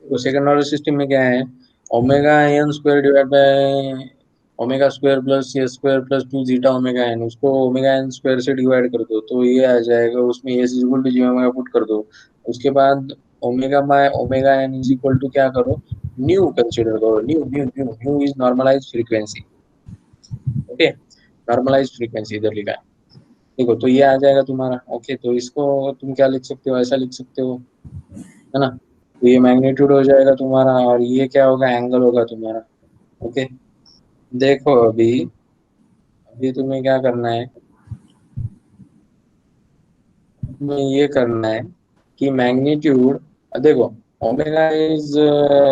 S1: तो सेकंड ऑर्डर सिस्टम में क्या है, omega N square divide by omega square plus A square plus 2 zeta omega N, उसको ओमेगा एन स्क्वायर से डिवाइड कर दो तो ये आ जाएगा, उसमें S equal to G omega put कर दो। उसके बाद omega by omega N is equal to क्या करो, न्यू कंसीडर करो, nu nu nu nu is normalised frequency, okay. Normalised frequency इधर लिखा है, देखो तो ये आ जाएगा तुम्हारा, ओके। तो इसको तुम क्या लिख सकते हो, ऐसा लिख सकते हो, है ना। तो ये मैग्नीट्यूड हो जाएगा तुम्हारा, और ये क्या होगा, एंगल होगा तुम्हारा, ओके। देखो अभी, तुम्हें क्या करना है, तुम्हें ये करना है कि मैग्नीट्यूड, देखो omega is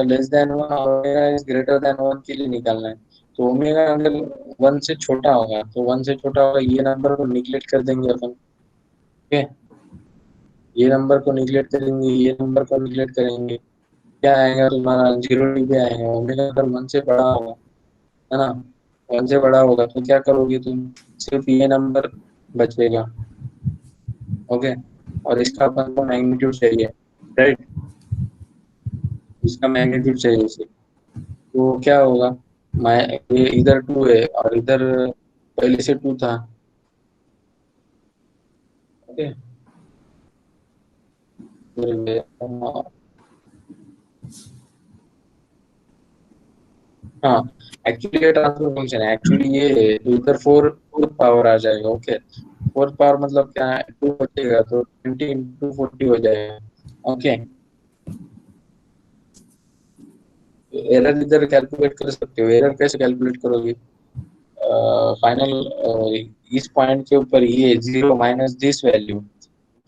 S1: less than one, omega is greater than one के लिए निकालना है। तो ओमेगा अगर वन से छोटा होगा तो वन से छोटा होगा, ये नंबर को निगलेक्ट कर देंगे अपन। ओके, ये नंबर को निगलेक्ट करेंगे, ये नंबर को निगलेक्ट करेंगे, क्या आएगा तुम्हारा, 0 डिग्री आएगा। ओमेगा अगर वन से बड़ा होगा, है ना, वन से बड़ा होगा तो क्या करोगे तुम, सिर्फ ये नंबर बचेगा। ओके, और इसका अपन को मैग्नीट्यूड चाहिए, राइट, इसका मैग्नीट्यूड चाहिए इसे। तो क्या होगा, मैं, ये इधर टू है और इधर पहले से टू था। ओके, हाँ, एक्चुअली ये ट्रांसफर फंक्शन है, एक्चुअली ये है, तो इधर फोर फोर्थ पावर आ जाएगा। ओके, फोर्थ पावर मतलब क्या है, टू बचेगा तो 20 × 40 हो जाएगा। ओके, एरर इधर कैलकुलेट कर सकते हो, एरर कैसे कैलकुलेट करोगे, फाइनल इस पॉइंट के ऊपर ये 0 - दिस वैल्यू,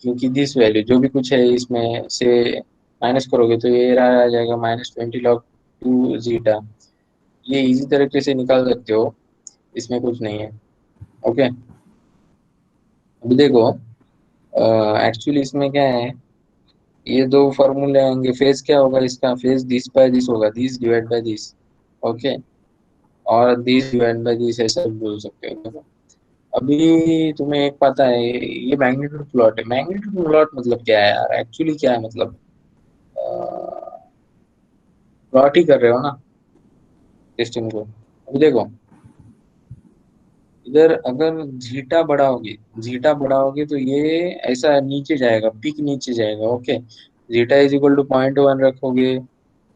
S1: क्योंकि दिस वैल्यू जो भी कुछ है इसमें से माइनस करोगे तो ये रहा आ जाएगा -20 log 2 जीटा। ये इजी तरीके से निकाल सकते हो, इसमें कुछ नहीं है। ओके, अभी देखो, एक्चुअली इसमें क्या है, ये दो फॉर्मूले आएंगे, फेज क्या होगा इसका, फेज दिस बाय दिस होगा, this divide by this. Okay, और दिस डिवाइड बाय दिस ऐसा भी बोल सकते हो। देखो, अभी तुम्हें एक पता है, ये मैग्नीट्यूड प्लॉट है। मैग्नीट्यूड प्लॉट मतलब क्या है यार, एक्चुअली क्या है मतलब, प्लॉट ही कर रहे हो ना सिस्टम को। अभी देखो, इधर अगर जीटा बढ़ाओगे तो ये ऐसा नीचे जाएगा, पीक नीचे जाएगा। Okay, zeta is equal to 0.1 रखोगे,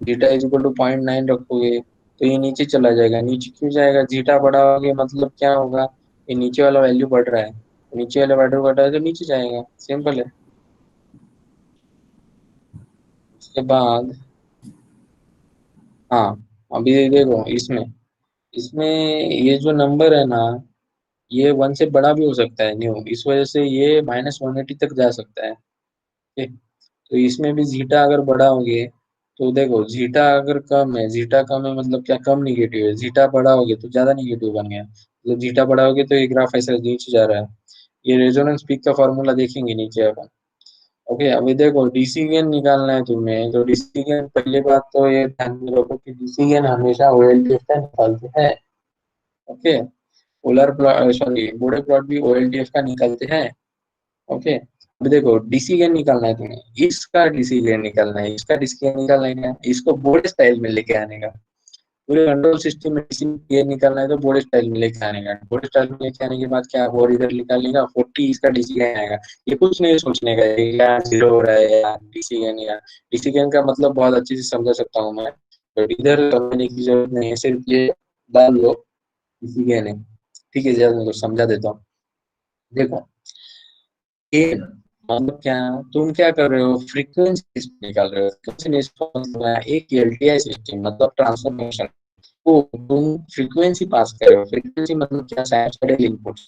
S1: जीटा इज इक्वल टू 0.9 रखोगे तो ये नीचे चला जाएगा। नीचे क्यों जाएगा, जीटा बढ़ाओगे मतलब क्या होगा, ये नीचे वाला वैल्यू बढ़ रहा है, नीचे वाला वैल्यू बढ़ रहा है तो नीचे जाएगा, सिंपल है। उसके बाद, हाँ, अभी देखो इसमें, इसमें ये जो नंबर है ना, ये वन से बड़ा भी हो सकता है न्यू, इस वजह से ये -180 तक जा सकता है। ठीक, तो इसमें भी जीटा अगर बढ़ाओगे तो देखो, जीटा अगर कम है, जीटा कम है मतलब क्या, कम निगेटिव है, जीटा बढ़ाओगे तो ज्यादा निगेटिव बन गया, मतलब जीटा बढ़ाओगे तो ये ग्राफ ऐसे नीचे जा रहा है। ये रेजोनेंस पीक का फॉर्मूला देखेंगे नीचे अपन। ओके, अभी देखो डीसी गेन निकालना है तुम्हें, तो डीसी गेन पहली बात तो ये ध्यान में रखो कि डीसी गेन हमेशा ओएलटीएफ का निकालते हैं। ओके, पोलर प्लॉट, सॉरी, बूढ़े प्लॉट भी ओएलटीएफ का निकालते हैं। ओके, अभी देखो डीसी गेन निकालना है तुम्हें, इसका डीसी गेन निकालना है, इसका डीसी गेन निकालना है, इसको बोर्ड स्टाइल में लेके आने का। पूरे कंट्रोल सिस्टम में डीसी गेन निकालना है तो बोर्ड स्टाइल में लेके आने का, बोर्ड स्टाइल में लेके आने के बाद क्या, और इधर निकालने का 40, इसका डीसी गेन आएगा। ये कुछ नहीं सोचने का, या जीरो हो रहा है या डीसी गेन, या डीसी गेन का मतलब बहुत अच्छे से समझा सकता हूँ मैं, तो इधर समझने की जरूरत नहीं है, सिर्फ ये डाल लो डीसी गेन है। ठीक है, जरा मैं तो समझा देता हूँ। देखो, गेन मतलब क्या, तुम क्या कर रहे हो, फ्रीक्वेंसी निकाल रहे हो, फ्रीक्वेंसी मतलब है एक एलटीआई सिस्टम मतलब ट्रांसफॉर्मेशन को तुम फ्रीक्वेंसी पास कर रहे हो। फ्रीक्वेंसी मतलब क्या, साइनसॉइडल इनपुट।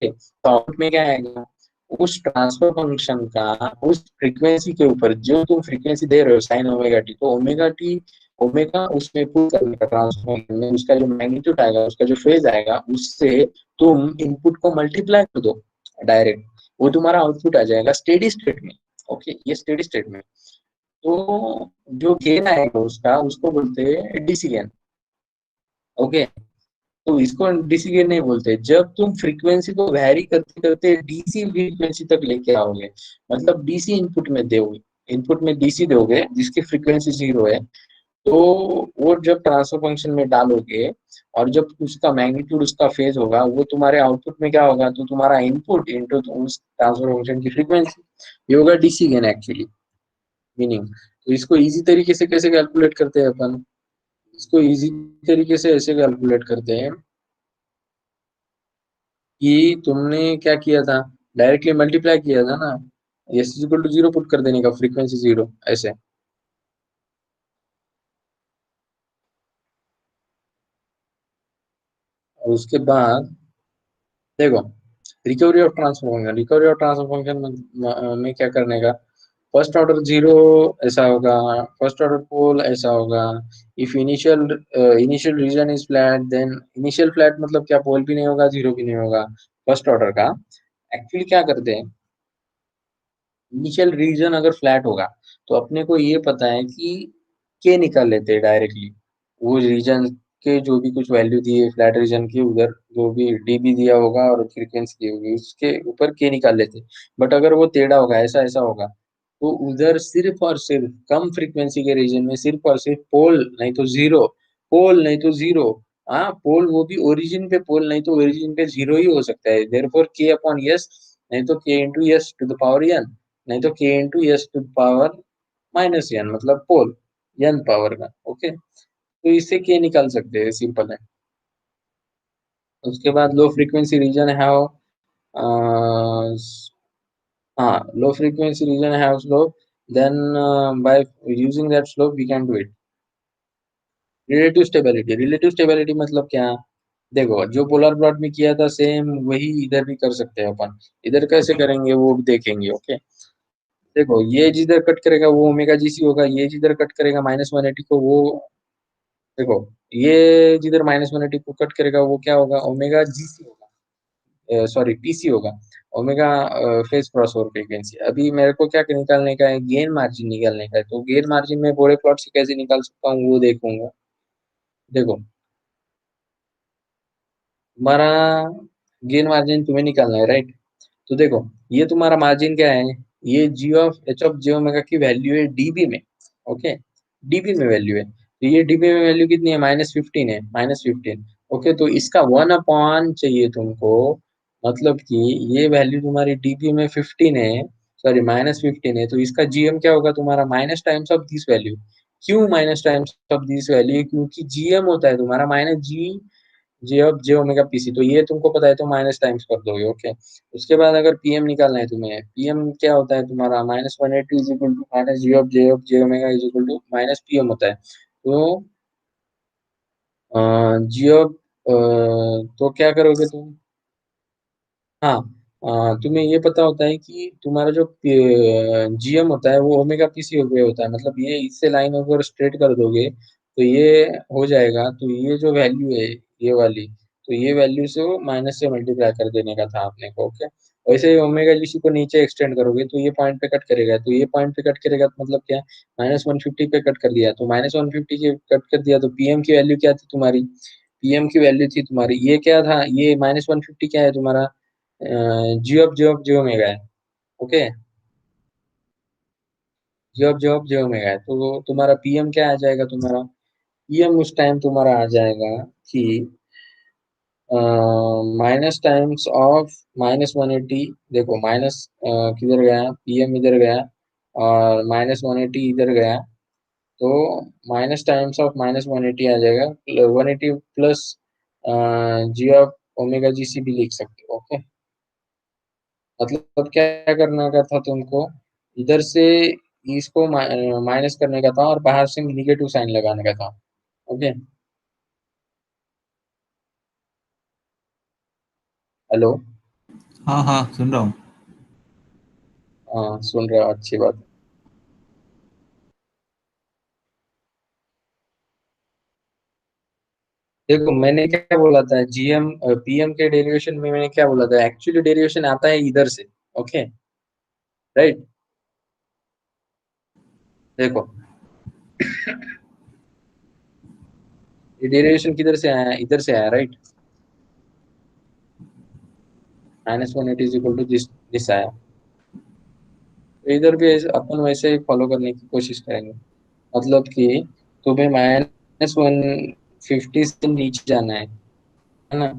S1: तो आउटपुट में क्या आएगा, उस ट्रांसफर फंक्शन का, उस फ्रीक्वेंसी के ऊपर जो तुम फ्रीक्वेंसी दे रहे हो साइन ओमेगा टी, तो ओमेगा टी, ओमेगा उसमें पुट करने का ट्रांसफर में उसका जो मैग्नीट्यूड आएगा, उसका जो फेज आएगा, उससे तुम इनपुट को मल्टीप्लाई कर दो डायरेक्ट, वो तुम्हारा आउटपुट आ जाएगा स्टेडी स्टेट में। ओके, ये स्टेडी स्टेट में, तो जो गेन आएगा उसका, उसको बोलते हैं डीसी गेन। ओके, तो इसको डीसी गेन नहीं बोलते, जब तुम फ्रीक्वेंसी को वैरी करते करते डीसी फ्रीक्वेंसी तक लेके आओगे, मतलब डीसी इनपुट में दोगे, इनपुट में डीसी दोगे जिसकी फ्रीक्वेंसी 0 है, तो वो जब ट्रांसफर फंक्शन में डालोगे और जब उसका मैग्नीट्यूड, उसका फेज होगा, वो तुम्हारे आउटपुट में क्या होगा, तो तुम्हारा इनपुट इनटू उस ट्रांसफर फंक्शन की फ्रीक्वेंसी, ये होगा डीसी गेन एक्चुअली मीनिंग। तो इसको इजी तरीके से कैसे कैलकुलेट करते हैं अपन, इसको इजी तरीके से ऐसे कैलकुलेट करते हैं कि तुमने क्या किया था, डायरेक्टली मल्टीप्लाई किया था ना, S is equal to 0 put कर देने का, फ्रीक्वेंसी 0 ऐसे। और उसके बाद देखो, recovery of transfer function, recovery of transfer function में क्या करने का, फर्स्ट ऑर्डर जीरो ऐसा होगा, फर्स्ट ऑर्डर पोल ऐसा होगा। If initial region is flat, then initial flat मतलब क्या, पोल भी नहीं होगा, जीरो भी नहीं होगा फर्स्ट ऑर्डर का। एक्चुअली क्या करते हैं, इनिशियल रीजन अगर फ्लैट होगा तो अपने को ये पता है कि के निकाल लेते हैं डायरेक्टली, वो रीजन के जो भी कुछ वैल्यू दिए फ्लैट रीजन की, उधर जो भी डीबी दिया होगा और फ्रीक्वेंसी दी होगी उसके ऊपर के निकाल लेते हैं। बट अगर वो टेढ़ा होगा, ऐसा ऐसा होगा, तो उधर सिर्फ और सिर्फ कम फ्रीक्वेंसी के रीजन में सिर्फ और सिर्फ पोल नहीं तो जीरो, पोल नहीं तो जीरो। हाँ, पोल वो भी ओरिजिन पे पोल नहीं तो ओरिजिन पे जीरो ही हो सकता है, देयरफॉर के अपॉन यस नहीं तो K into S to the power N, नहीं तो K into S to power minus N, मतलब पोल एन पावर का। ओके, तो इससे के निकाल सकते हैं, सिंपल है। उसके बाद लो फ्रीक्वेंसी रीजन है, हाँ, लो फ्रीक्वेंसी रीजन है slope, then by using that slope we can do it. Relative stability मतलब क्या, देखो जो पोलर प्लॉट में किया था सेम वही इधर भी कर सकते हैं अपन। इधर कैसे करेंगे वो भी देखेंगे। ओके, देखो ये जिधर कट करेगा वो ओमेगा जीसी होगा, ये जिधर कट करेगा -180 को वो, देखो ये जिधर -180 को कट करेगा वो क्या होगा, ओमेगा जीसी होगा, सॉरी पीसी होगा, omega phase cross over frequency. अभी मेरे को क्या निकालने का है, गेन मार्जिन निकालने का है, तो गेन मार्जिन में बोरे प्लॉट से कैसे निकाल सकता हूँ वो देखूंगा। देखो तुम्हारा गेन मार्जिन तुम्हें निकालना है, राइट। तो देखो ये तुम्हारा मार्जिन क्या है, ये G of H of J omega की वैल्यू है डीबी में। ओके, डीबी में वैल्यू है, तो ये डीबी में वैल्यू कितनी है, -15 है, -15। ओके, तो इसका 1 अपॉन चाहिए तुमको, मतलब कि ये वैल्यू तुम्हारी डीबी में 15 है, सॉरी -15 है, तो इसका जीएम क्या होगा तुम्हारा, minus times of this value. क्यों minus times of this value, क्योंकि जीएम होता है तुम्हारा minus G, J of J omega PC, तो ये तुमको पता है तो माइनस टाइम्स कर दोगे। ओके, उसके बाद अगर पीएम निकालना है तुम्हें, पीएम क्या होता है तुम्हारा, -180 is equal to minus G of J omega is equal to minus PM होता है। तो जी ऑफ, तो क्या करोगे तुम, हाँ, तुम्हें ये पता होता है कि तुम्हारा जो जीएम होता है वो ओमेगा पीसी हो गया होता है, मतलब ये इससे लाइन अगर स्ट्रेट कर दोगे तो ये हो जाएगा, तो ये जो वैल्यू है ये वाली, तो ये वैल्यू से वो माइनस से मल्टीप्लाई कर देने का था आपने को। ओके, वैसे ही ओमेगा जीसी को नीचे एक्सटेंड करोगे तो ये पॉइंट पे कट करेगा, तो ये पॉइंट पे कट करेगा तो मतलब क्या, -150 पे कट कर दिया, तो -150 के कट कर दिया, तो पीएम की वैल्यू क्या थी तुम्हारी, पीएम की वैल्यू थी तुम्हारी, ये क्या था, ये -150 क्या है तुम्हारा, जियो में गया है। ओके, जियो में गया है, तो तुम्हारा पीएम क्या आ जाएगा, तुम्हारा पीएम उस टाइम तुम्हारा आ जाएगा कि माइनस टाइम्स ऑफ -180, देखो माइनस किधर गया, पीएम इधर गया और -180 इधर गया, तो माइनस टाइम्स ऑफ -180 आ जाएगा, 180 प्लस जी ऑफ ओमेगा जी सी भी लिख सकते हो। ओके, मतलब क्या करने का था तुमको, इधर से इसको माइनस करने का था और बाहर से निगेटिव साइन लगाने का था। ओके, हेलो,
S2: हाँ हाँ, सुन रहा हूँ।
S1: हाँ सुन रहे हो, अच्छी बात है। देखो मैंने क्या बोला था, जीएम पीएम के डेरिवेशन में मैंने क्या बोला था, एक्चुअली डेरिवेशन आता है इधर से। ओके, राइट, देखो ये डेरिवेशन किधर से आया, इधर से आया, right, -180 is equal to this this आया, तो इधर भी अपन वैसे ही फॉलो करने की कोशिश करेंगे। मतलब कि तुम्हें -150 से नीचे जाना है ना,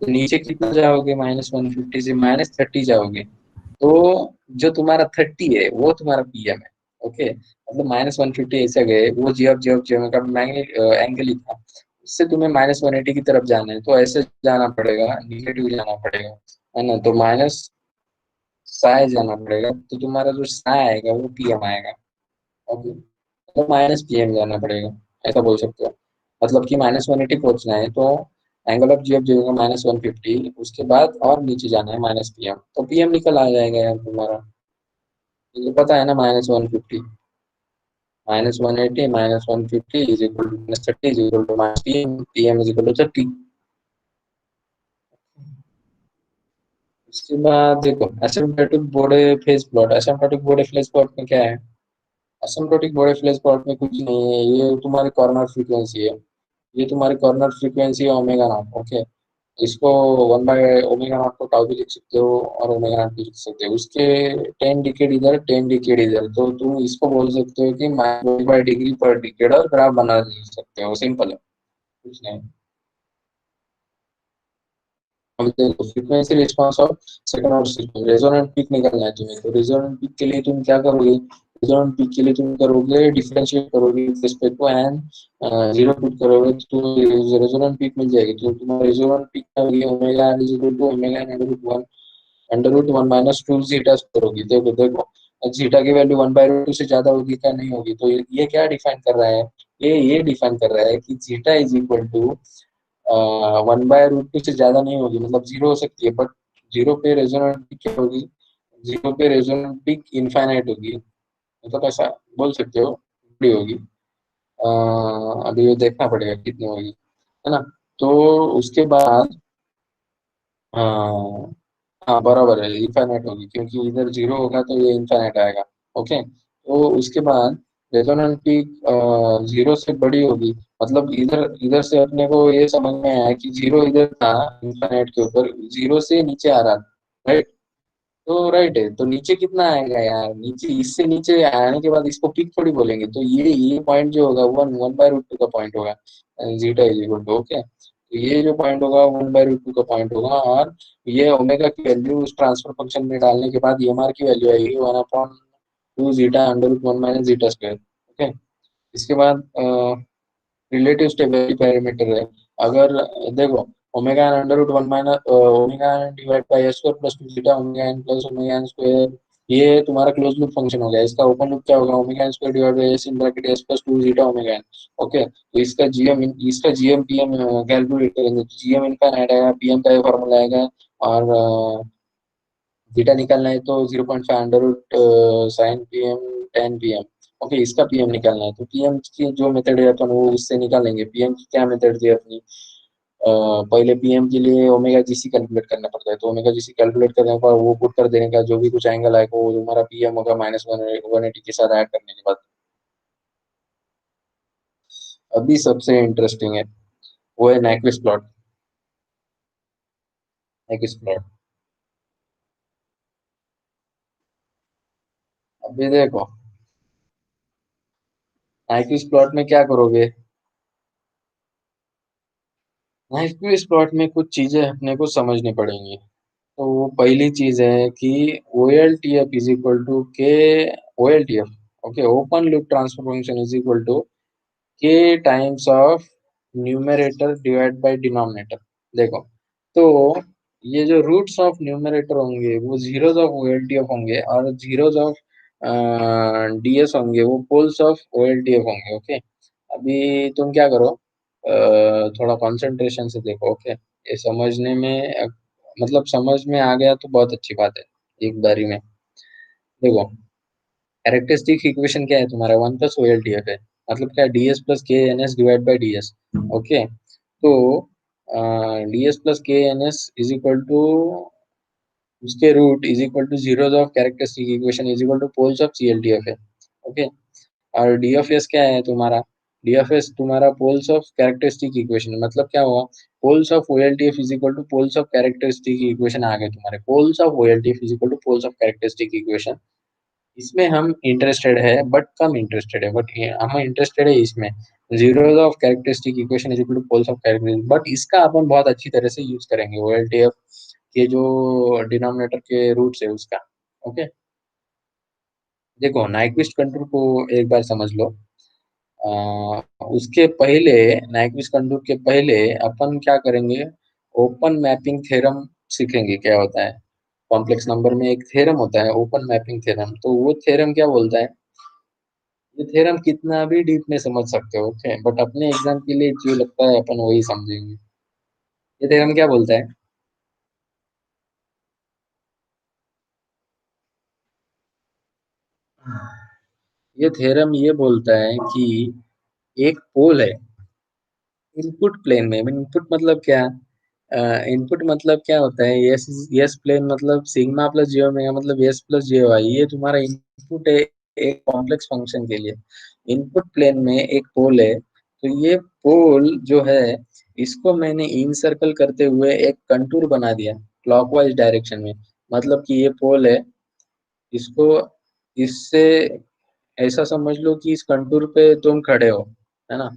S1: तो नीचे कितना जाओगे, -150 से -30 जाओगे, तो जो तुम्हारा 30 है वो तुम्हारा पीएम है। ओके, मतलब -150 ऐसे गए, वो जी का मैग्नेट एंगल ही था, उससे तुम्हें -180 की तरफ जाना है, तो ऐसे जाना पड़ेगा, निगेटिव जाना पड़ेगा, है ना, तो माइनस साय जाना पड़ेगा, तो तुम्हारा जो साय आएगा वो पीएम आएगा। ओके, तो -पीएम जाना पड़ेगा, ऐसा बोल सकते हो। मतलब कि -180 पहुंचना है तो एंगल ऑफ जी ऑफ जो होगा -150, उसके बाद और नीचे जाना है -पीएम, तो पीएम निकल आ जाएगा यार तुम्हारा। मुझे पता है ना, -150, -180 -150 is equal to -30 is equal to -PM, PM is equal to 30। उसके बाद देखो asymptotic Bode phase plot, asymptotic Bode phase plot में क्या है? एसिम्प्टोटिक बॉडी फेज प्लॉट में कुछ नहीं है, ये तुम्हारी कॉर्नर फ्रीक्वेंसी है, ये तुम्हारी कॉर्नर फ्रीक्वेंसी है ओमेगा नॉट, ओके। इसको 1/ओमेगा नॉट को टाउ भी लिख सकते हो और ओमेगा नॉट भी लिख सकते हो, उसके 10 डिकेड इधर 10 डिकेड इधर, तो तुम इसको बोल सकते हो कि -5 डिग्री पर डिकेड, और ग्राफ बना सकते हो, सिंपल है, कुछ नहीं। अब देखो frequency response of second order system, resonant peak निकालना है तुम्हें, तो रेजोनेंट पीक के लिए तुम क्या करोगे? रेजोनेंट पीक के लिए तुम करोगे डिफरेंशिएट करोगे with respect to N, zero put करोगे तो रेजोनेंट पीक मिल जाएगी, तो तुम्हारा रेजोनेंट पीक क्या होगी? Omega N is equal to omega N under root 1 minus two zeta करोगी। देखो देखो, जीटा की वैल्यू 1/√2 से ज्यादा होगी क्या? नहीं होगी, तो ये क्या डिफाइन कर रहा है? ये डिफाइन कर रहा है कि जीटा इज इक्वल टू 1/√2 से ज्यादा नहीं होगी, मतलब जीरो हो सकती है, बट जीरो पे रेजोनेंट पीक क्या होगी? जीरो पे रेजोनेंट पीक इनफाइनाइट होगी, मतलब ऐसा बोल सकते हो, बड़ी होगी। अभी ये देखना पड़ेगा कितनी होगी, है ना। तो उसके बाद हाँ, हाँ बराबर है, इनफाइनाइट होगी, क्योंकि इधर जीरो होगा तो ये इनफाइनाइट आएगा, ओके। तो उसके बाद रेजोनेंट पीक जीरो से बड़ी होगी, मतलब इधर इधर से अपने को ये समझ में आया कि जीरो इधर था इनफाइनाइट के ऊपर, जीरो से नीचे आ रहा था, राइट। तो राइट है, तो नीचे कितना आएगा यार? नीचे, इससे नीचे आने के बाद इसको पीक थोड़ी बोलेंगे, तो ये पॉइंट जो होगा 1/√2 का पॉइंट होगा, zeta is equal to, okay. तो ये जो पॉइंट होगा 1/√2 का पॉइंट होगा, और ये ओमेगा की वैल्यू उस ट्रांसफर फंक्शन में डालने के बाद EMR की वैल्यू आएगी 1/2 zeta under root 1 minus zeta square, okay. इसके बाद रिलेटिव स्टेबिलिटी पैरामीटर है, अगर देखो omega N under root 1 minus omega N divide by S square plus 2 zeta omega N plus omega N square, ये तुम्हारा क्लोज लूप फंक्शन हो गया। इसका ओपन लूप क्या होगा? Omega N square divide by S in bracket S plus 2 zeta omega N, okay. तो इसका जीएम पीएम कैलकुलेट करेंगे, तो जीएम इनका आएगा, पीएम का ये फॉर्मूला आएगा, और जीटा निकालना है तो 0.5 under root sine PM 10 PM, okay. इसका पीएम निकालना है तो पीएम की जो मेथड है अपन वो उससे निकालेंगे। पीएम की क्या मेथड थी अपनी? पहले पीएम के लिए ओमेगा जीसी कैलकुलेट करना पड़ता है, तो ओमेगा जीसी कैलकुलेट करने के बाद वो पुट कर देने का, जो भी कुछ एंगल आएगा वो हमारा पीएम होगा -180 के साथ ऐड करने के बाद। अभी सबसे इंटरेस्टिंग है, वो है नाइक्विस्ट प्लॉट। नाइक्विस्ट प्लॉट, अभी देखो नाइक्विस्ट प्लॉट में क्या करोगे? नाइक्विस्ट प्लॉट में कुछ चीजें अपने को समझनी पड़ेंगी। तो वो पहली चीज है कि O L T F is equal to K, O L T F, okay, open loop transfer function is equal to K times of numerator divide by denominator. देखो, तो ये जो रूट्स ऑफ न्यूमरेटर होंगे वो zeros of O L T F होंगे, और जीरोज ऑफ डीएस होंगे वो poles of O L T F होंगे, ओके। अभी तुम क्या करो, थोड़ा कंसंट्रेशन से देखो, ओके। ये समझने में मतलब समझ में आ गया तो बहुत अच्छी बात है, एक बारी में। देखो कैरेक्टरिस्टिक इक्वेशन क्या है तुम्हारा? 1 + OLTF है, मतलब क्या? DS plus K N S divide by D S, okay. तो DS plus K N S is equal to उसके root is equal to zeros of characteristic equation is equal to poles of CLTF है, ओके। और डी ऑफ एस क्या है तुम्हारा? डी ऑफ एस तुम्हारा पोल्स ऑफ कैरेक्टरिस्टिक इक्वेशन, मतलब क्या हुआ? Poles of O L T F is equal to poles of characteristic equation आ गए तुम्हारे, poles of O L T F is equal to poles of characteristic equation. इसमें हम इंटरेस्टेड है बट कम इंटरेस्टेड है, बट हम इंटरेस्टेड है इसमें zero of characteristic equation is equal to poles of characteristic, but इसका अपन बहुत अच्छी तरह से यूज करेंगे ओ एल टी एफ के जो डिनोमिनेटर के रूट्स है उसका, ओके। देखो नाइक्विस्ट कंटूर को एक बार समझ लो। उसके पहले, नाइक्विस्ट कंटूर के पहले अपन क्या करेंगे? ओपन मैपिंग थ्योरम सीखेंगे, क्या होता है? कॉम्प्लेक्स नंबर में एक थ्योरम होता है ओपन मैपिंग थ्योरम, तो वो थ्योरम क्या बोलता है? ये थ्योरम कितना भी डीप में समझ सकते हो, ओके, बट अपने एग्जाम के लिए जो लगता है अपन वही समझेंगे। ये थ्योरम क्या बोलता है? ये थ्योरम ये बोलता है कि एक पोल है इनपुट प्लेन में। इनपुट मतलब क्या? इनपुट मतलब क्या होता है? यस, यस प्लेन मतलब सिग्मा प्लस जे ओमेगा मतलब यस प्लस जे वाई, ये तुम्हारा इनपुट है एक कॉम्प्लेक्स फंक्शन के लिए। इनपुट प्लेन में एक पोल है, तो ये पोल जो है इसको मैंने इन सर्कल करते हुए एक कंटूर बना दिया क्लॉकवाइज डायरेक्शन में। मतलब कि ये पोल है, इसको इससे ऐसा समझ लो कि इस कंटूर पे तुम खड़े हो, है ना?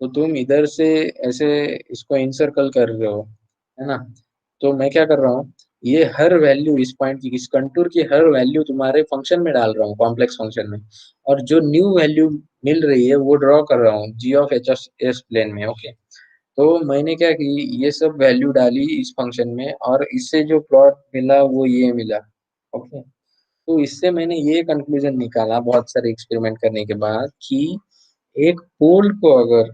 S1: तो तुम इधर से ऐसे इसको इंसर्कल कर रहे हो, है ना? तो मैं क्या कर रहा हूँ, ये हर वैल्यू इस पॉइंट की, इस कंटूर की हर वैल्यू तुम्हारे फंक्शन में डाल रहा हूँ, कॉम्प्लेक्स फंक्शन में। और जो न्यू वैल्यू मिल रही है वो ड्रॉ कर रहा हूँ जी ऑफ एच एस प्लेन में। ओके, तो मैंने क्या की, ये सब वैल्यू डाली इस फंक्शन में और इससे जो प्लॉट मिला वो ये मिला। ओके, तो इससे मैंने ये कंक्लूजन निकाला बहुत सारे एक्सपेरिमेंट करने के बाद कि एक पोल को अगर,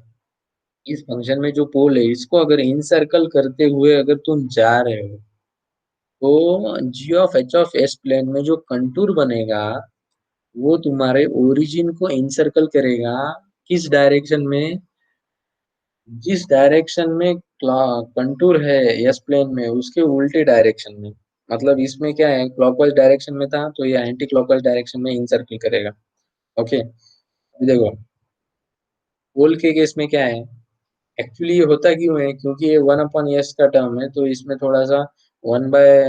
S1: इस फंक्शन में जो पोल है इसको अगर इन सर्कल करते हुए अगर तुम जा रहे हो, तो G of H of S plane में जो कंटूर बनेगा वो तुम्हारे ओरिजिन को इंसर्कल करेगा। किस डायरेक्शन में? जिस डायरेक्शन में कंटूर है यस प्लेन में उसके उल्टे डायरेक्शन में। मतलब इसमें क्या है, क्लॉकवाइज डायरेक्शन में था तो ये एंटी क्लॉकवाइज डायरेक्शन में इंसर्कल करेगा। ओके, देखो पोल के केस में क्या है, एक्चुअली ये होता क्यों है, क्योंकि ये वन अपॉन एस का टर्म है तो इसमें थोड़ा सा वन बाय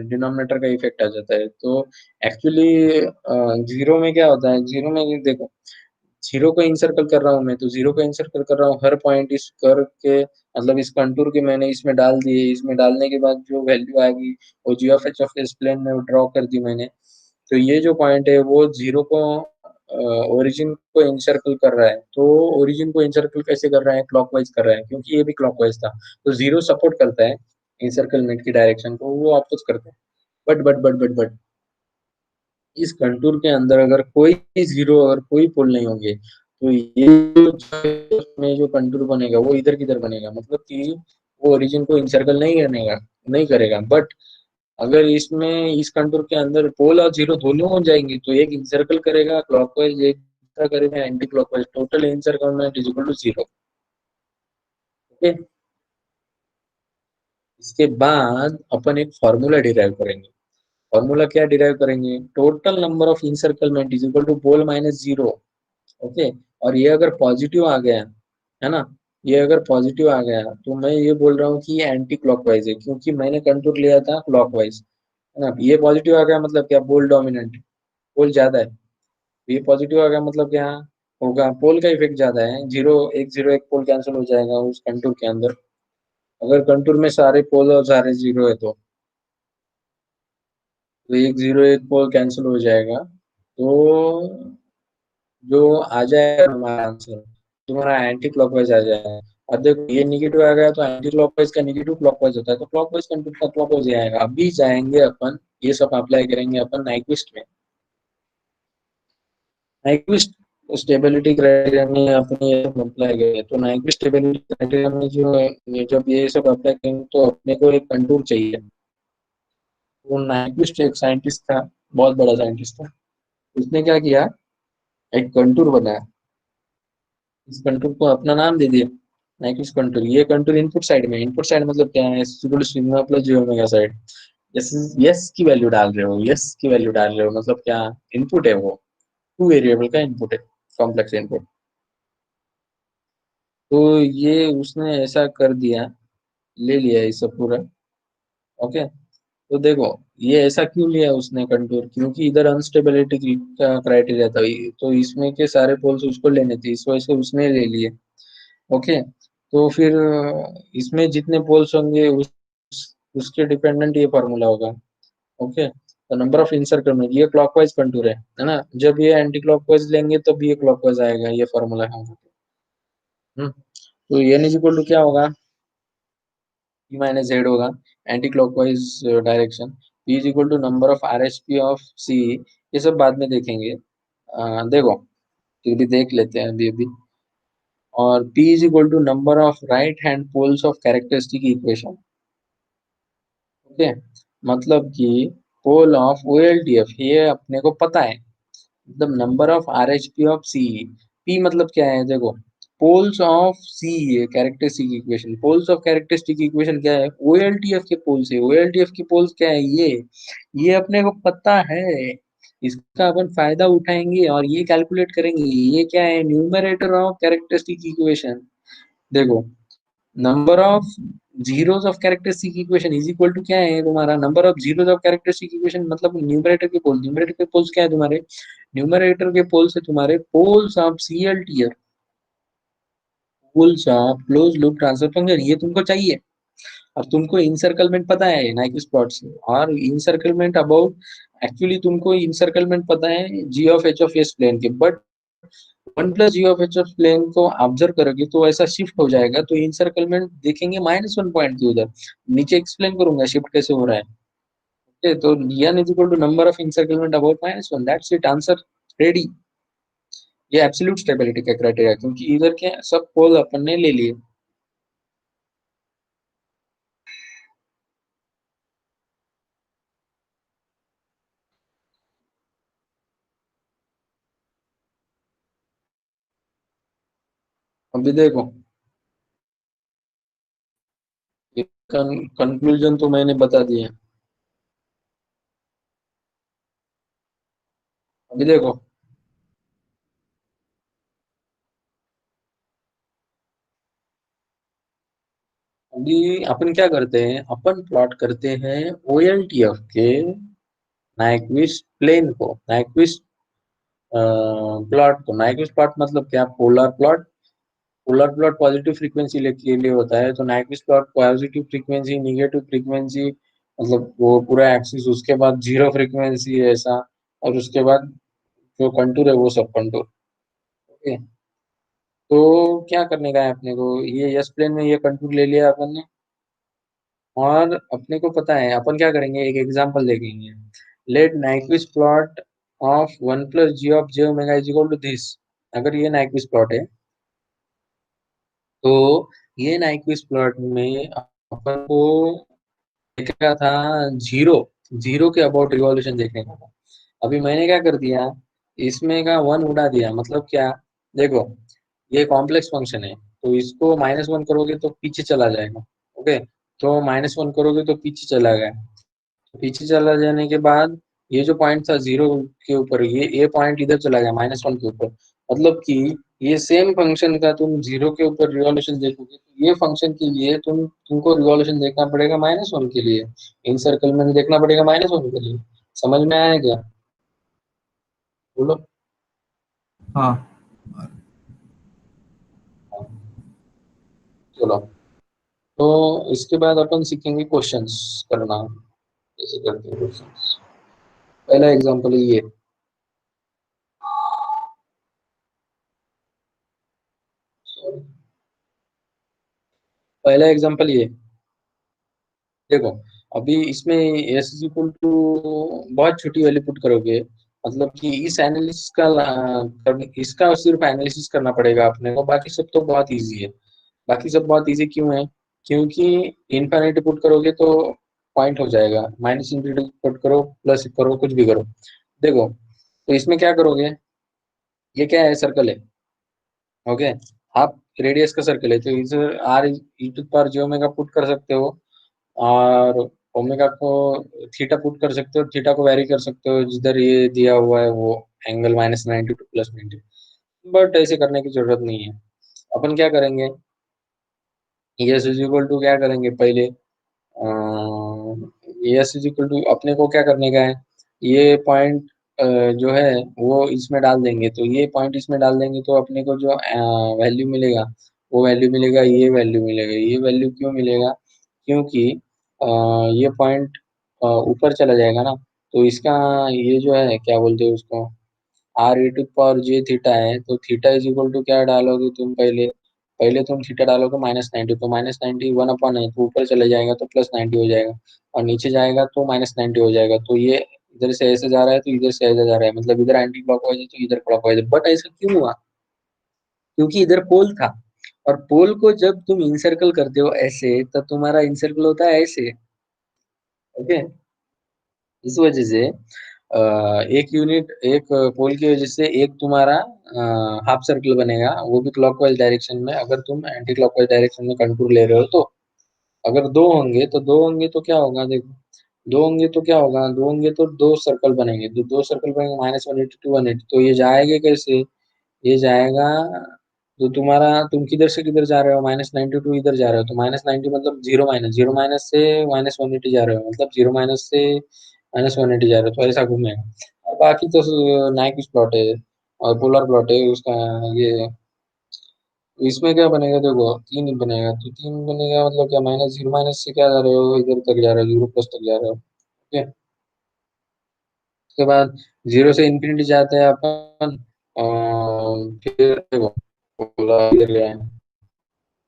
S1: डिनोमिनेटर का इफेक्ट आ जाता है। तो एक्चुअली जीरो में क्या होता है, जीरो में ये देखो, जीरो को इंसर्कल कर रहा हूँ मैं, तो जीरो को इंसर्कल कर रहा हूँ हर पॉइंट इस कर्व के, मतलब इस कंटूर के मैंने इसमें डाल दिए। इसमें डालने के बाद जो वैल्यू आएगी वो G of H of S plane में ड्रॉ कर दी मैंने। तो ये जो पॉइंट है वो जीरो को ओरिजिन को इंसर्कल कर रहा है। तो ओरिजिन को इंसर्कल कैसे कर रहा है? क्लॉकवाइज कर रहा है, क्योंकि ये भी क्लॉकवाइज था। तो जीरो सपोर्ट करता है इंसर्कलमेंट की डायरेक्शन को, वो अपोज करता है। बट इस कंटूर के अंदर अगर कोई जीरो और कोई पोल नहीं होंगे तो ये में जो कंटूर बनेगा वो इधर किधर बनेगा, मतलब कि वो ओरिजिन को इंसर्कल नहीं करेगा, नहीं करेगा। बट अगर इसमें इस कंटूर के अंदर पोल और जीरो दोनों हो जाएंगे तो एक इंसर्कल करेगा क्लॉकवाइज, एक दूसरा करेगा anti clockwise, total encirclement is equal to zero. Okay, इसके बाद अपन एक फॉर्मूला डिराइव करेंगे। फॉर्मूला क्या डिराइव करेंगे? Total number of encirclement is equal to pole minus zero. Okay, और ये अगर पॉजिटिव आ गया, है ना, ये अगर पॉजिटिव आ गया तो मैं ये बोल रहा हूँ कि ये एंटी क्लॉकवाइज है, क्योंकि मैंने कंटूर लिया था क्लॉकवाइज, है ना। ये पॉजिटिव आ गया मतलब क्या? पोल डोमिनेंट, पोल ज्यादा है। ये पॉजिटिव आ गया मतलब क्या होगा? पोल का इफेक्ट ज्यादा है। जीरो एक, जीरो एक पोल कैंसिल हो जाएगा उस कंटूर के अंदर, अगर कंटूर में सारे पोल और सारे जीरो है तो एक जीरो एक पोल कैंसिल हो जाएगा। तो जो आ जाएगा हमारा आंसर, तुम्हारा एंटी क्लॉकवाइज आ जाएगा। और देखो ये निगेटिव आ गया तो एंटी क्लॉकवाइज का निगेटिव क्लॉकवाइज होता है, तो क्लॉकवाइज का क्लॉकवाइज आएगा। अभी जाएंगे अपन, ये सब अप्लाई करेंगे अपन नाइक्विस्ट में। नाइक्विस्ट स्टेबिलिटी क्राइटेरिया में अपने ये सब अप्लाई करेंगे, तो नाइक्विस्ट स्टेबिलिटी क्राइटेरिया में जो है, ये जब ये सब अप्लाई करेंगे तो अपने को एक कंटूर चाहिए। वो नाइक्विस्ट एक साइंटिस्ट था, बहुत बड़ा साइंटिस्ट था। उसने क्या किया, एक कंटूर बनाया, इस कंटूर को अपना नाम दे दिया नाइक्विस्ट कंटूर। ये कंटूर इनपुट साइड में, इनपुट साइड मतलब क्या है, sigma plus G omega side. Yes, yes की वैल्यू डाल रहे हो, यस की वैल्यू डाल रहे हो मतलब क्या, इनपुट है वो, टू वेरिएबल का इनपुट है, कॉम्प्लेक्स इनपुट। तो ये उसने ऐसा कर दिया, ले लिया ये सब पूरा। ओके, तो देखो ये ऐसा क्यों लिया उसने कंटूर, क्योंकि इधर अनस्टेबिलिटी का क्राइटेरिया था, तो इसमें के सारे पोल्स उसको लेने थे, इस वजह से उसने ले लिए। ओके, तो फिर इसमें जितने पोल्स होंगे उसके डिपेंडेंट ये फार्मूला होगा। ओके, तो नंबर ऑफ इंसर्कलमेंट, ये क्लॉकवाइज कंटूर है ना, जब ये एंटी क्लॉकवाइज लेंगे तब ये क्लॉकवाइज आएगा, ये फार्मूला है। तो एन इज इक्वल टू क्या होगा, पी माइनस जेड होगा, anti clockwise direction. P is equal to number of R H P of C, ये सब बाद में देखेंगे। देखो फिर भी देख लेते हैं अभी अभी। और P is equal to number of right hand poles of characteristic equation. Okay, मतलब कि pole of O L T F, ये अपने को पता है, मतलब number of RHP of C, P मतलब क्या है देखो, पोल्स ऑफ सी है characteristic equation, poles of characteristic equation क्या है, ओएलटीएफ के पोल्स है, ओएलटीएफ के पोल्स क्या है, ये अपने को पता है, इसका अपन फायदा उठाएंगे और ये कैलकुलेट करेंगे, ये क्या है, न्यूमरेटर ऑफ कैरेक्टरिस्टिक इक्वेशन। देखो number of zeros of characteristic equation is equal to क्या है तुम्हारा, number of zeros of characteristic equation मतलब न्यूमरेटर के पोल, न्यूमरेटर के पोल्स क्या है तुम्हारे, न्यूमरेटर के पोल्स है तुम्हारे poles of CLTR, poles of close loop transfer function, ये तुमको चाहिए। और तुमको इनसर्कलमेंट पता है नाइक्विस्ट प्लॉट से, और इनसर्कलमेंट अबाउट, एक्चुअली तुमको इनसर्कलमेंट पता है G of H of S plane के, but one plus G of H of plane को ऑब्जर्व करोगे तो ऐसा शिफ्ट हो जाएगा, तो इनसर्कलमेंट देखेंगे -1 पॉइंट के उधर, नीचे एक्सप्लेन करूंगा शिफ्ट कैसे हो रहा है। ओके, तो n is equal to number of encirclement about -1, that's it, answer ready. ये एब्सोल्यूट स्टेबिलिटी का क्राइटेरिया, क्योंकि इधर के सब पोल अपन ने ले लिए। अभी देखो कंक्लूजन तो मैंने बता दिया। अभी देखो, अभी अपन क्या करते हैं, अपन प्लॉट करते हैं ओएलटीएफ के नाइक्विस्ट प्लेन को, नाइक्विस्ट प्लॉट को, नाइक्विस्ट प्लॉट मतलब क्या, polar plot, polar plot positive frequency के लिए होता है, तो Nyquist plot positive frequency negative frequency, मतलब वो पूरा एक्सिस, उसके बाद जीरो फ्रीक्वेंसी है ऐसा, और उसके बाद जो कंटूर है वो सब कंटूर। ओके, तो क्या करने का है अपने को, ये यस प्लेन में ये कंटूर ले लिया अपन ने, और अपने को पता है अपन क्या करेंगे, एक एग्जांपल देखेंगे, let Nyquist plot of one plus G of J omega is equal to this. अगर ये नाइक्विस्ट प्लॉट है, तो ये नाइक्विस्ट प्लॉट में अपन को देखा था जीरो, जीरो के अबाउट रिवॉल्यूशन देखने का था। अभी मैंने क्या कर दिया, इसमें का वन उड़ा दिया, मतलब क्या, देखो ये कॉम्प्लेक्स फंक्शन है, तो इसको -1 करोगे तो पीछे चला जाएगा। ओके, तो -1 करोगे तो पीछे चला गया, पीछे चला जाने के बाद ये जो पॉइंट था जीरो के ऊपर, ये पॉइंट इधर चला गया -1 के ऊपर, मतलब कि ये सेम फंक्शन का तुम जीरो के ऊपर रिवॉल्यूशन देखोगे, तो ये फंक्शन के लिए तुमको रिवॉल्यूशन देखना पड़ेगा -1 के लिए, इन सर्कल में देखना पड़ेगा -1 के लिए। समझ में आया क्या, बोलो।
S2: हाँ।
S1: चलो, तो इसके बाद अपन सीखेंगे क्वेश्चंस करना, कैसे करते हैं क्वेश्चंस। पहला एग्जांपल है ये, पहला एग्जांपल ये देखो, अभी इसमें एस इज इक्वल टू बहुत छोटी वैल्यू पुट करोगे, मतलब कि इस एनालिसिस का इसका सिर्फ एनालिसिस करना पड़ेगा अपने को, बाकी सब तो बहुत इजी है। बाकी सब बहुत इजी क्यों है, क्योंकि इनफाइनिटी पुट करोगे तो पॉइंट हो जाएगा, माइनस इंफिनिटी पुट करो, प्लस करो, कुछ भी करो। देखो, तो इसमें क्या करोगे, ये क्या है, सर्कल है। ओके, हाफ रेडियस का सर्कल है, तो इधर R E to power J omega put कर सकते हो, और ओमेगा को थीटा पुट कर सकते हो, थीटा को वैरी कर सकते हो, जिधर ये दिया हुआ है वो एंगल -90 टू +90, बट ऐसे करने की जरूरत नहीं है। अपन क्या करेंगे, एस इज इक्वल टू क्या करेंगे पहले, एस इज इक्वल टू अपने को क्या करने का है, ये पॉइंट जो है वो इसमें डाल देंगे, तो ये पॉइंट इसमें डाल देंगे तो अपने को जो वैल्यू मिलेगा, वो वैल्यू मिलेगा, ये वैल्यू मिलेगा, ये वैल्यू क्यों मिलेगा, क्योंकि अ, ये पॉइंट ऊपर चला जाएगा ना, तो इसका ये जो है क्या बोलते हैं उसको, R E to power J theta है, तो थीटा इज इक्वल टू क्या डालोगे तुम पहले, पहले तुम थीटा डालोगे -90, तो -90 1 अपॉन है, तो ऊपर चले जाएगा तो +90 हो जाएगा, और नीचे जाएगा तो -90 हो जाएगा, तो ये इधर से ऐसे जा रहा है तो इधर से ऐसे जा रहा है, मतलब इधर एंटी क्लॉकवाइज है तो इधर क्लॉकवाइज है, बट ऐसा क्यों हुआ, क्योंकि इधर पोल था, और पोल को जब तुम इंसर्कल करते हो ऐसे, तब तुम्हारा इंसर्कल होता है ऐसे। ओके, इस वजह से एक यूनिट एक पोल की वजह से एक तुम्हारा हाफ सर्कल बनेगा, वो भी क्लॉकवाइज डायरेक्शन में। अगर तुम एंटी क्लॉकवाइज डायरेक्शन में कंटूर ले रहे हो तो अगर दो होंगे तो क्या होगा देखो, दो होंगे तो दो सर्कल बनेंगे, दो सर्कल बनेंगे, -180 to 180, तो ये जाएंगे कैसे, ये जाएगा। तो तुम किधर से किधर जा रहे हो, -92 इधर जा रहे हो, तो -90 मतलब जीरो माइनस से -180 जा रहे हो, मतलब जीरो माइनस से -180 जा रहे हो, तो ऐसा घूमेगा। और बाकी तो नाइक्विस्ट प्लॉट है और पोलर प्लॉट है उसका। ये इसमें क्या बनेगा देखो, तीन ही बनेगा, तो तीन बनेगा मतलब क्या, जीरो माइनस से क्या जा रहे हो, इधर तक जा रहे हो, जीरो प्लस तक जा रहे हो, ठीक है। उसके बाद जीरो से इंफिनिटी जाते हैं अपन, और फिर देखो इधर ले आए।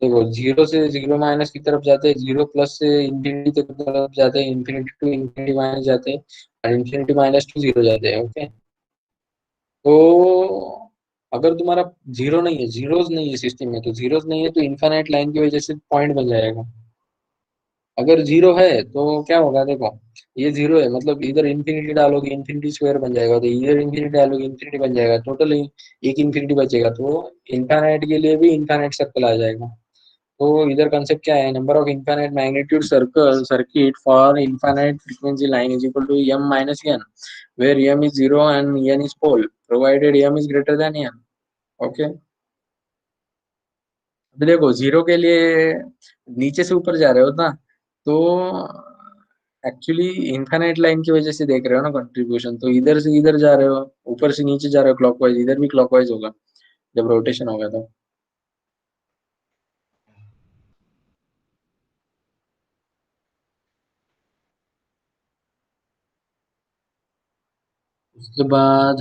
S1: देखो जीरो से जीरो माइनस की तरफ जाते हैं, जीरो प्लस से इंफिनिटी की तरफ जाते हैं, इंफिनिटी टू इंफिनिटी माइनस जाते हैं, और इंफिनिटी माइनस टू जीरो जाते हैं, ओके। तो अगर तुम्हारा जीरो नहीं है, जीरोज नहीं है सिस्टम में, तो जीरोज नहीं है तो इनफाइनाइट लाइन की वजह से पॉइंट बन जाएगा। अगर जीरो है तो क्या होगा देखो, ये जीरो है मतलब इधर इंफिनिटी डालोगे इंफिनिटी स्क्वायर बन जाएगा, तो इधर इंफिनिटी डालोगे इंफिनिटी बन जाएगा, टोटल एक इंफिनिटी बचेगा, तो इनफाइनाइट के लिए भी इनफाइनाइट सर्कल आ जाएगा। तो इधर कंसेप्ट क्या है, number of infinite magnitude circuit for infinite frequency line is equal to m minus n, where m is 0 and n is pole, provided m is greater than n, okay. अभी देखो जीरो के लिए नीचे से ऊपर जा रहे हो ना, तो एक्चुअली इनफाइनाइट लाइन की वजह से देख रहे हो ना कंट्रीब्यूशन, तो इधर से इधर जा रहे हो, ऊपर से नीचे जा रहे हो क्लॉकवाइज, इधर भी क्लॉकवाइज होगा जब रोटेशन होगा तो। उसके बाद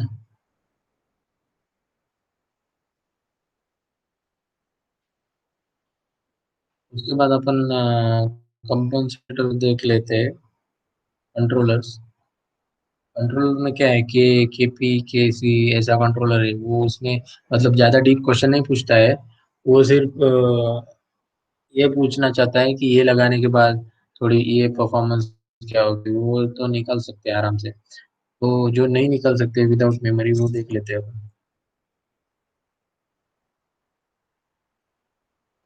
S1: उसके बाद अपन कंपनसेटर देख लेते हैं, कंट्रोलर्स। कंट्रोलर में क्या है, के सी ऐसा कंट्रोलर है वो, उसमें मतलब ज्यादा डीप क्वेश्चन नहीं पूछता है। वो सिर्फ ये पूछना चाहता है कि ये लगाने के बाद थोड़ी ये परफॉर्मेंस क्या होगी, वो तो निकल सकते हैं आराम से। तो जो नहीं निकल सकते विदाउट मेमोरी वो देख लेते हैं अपन।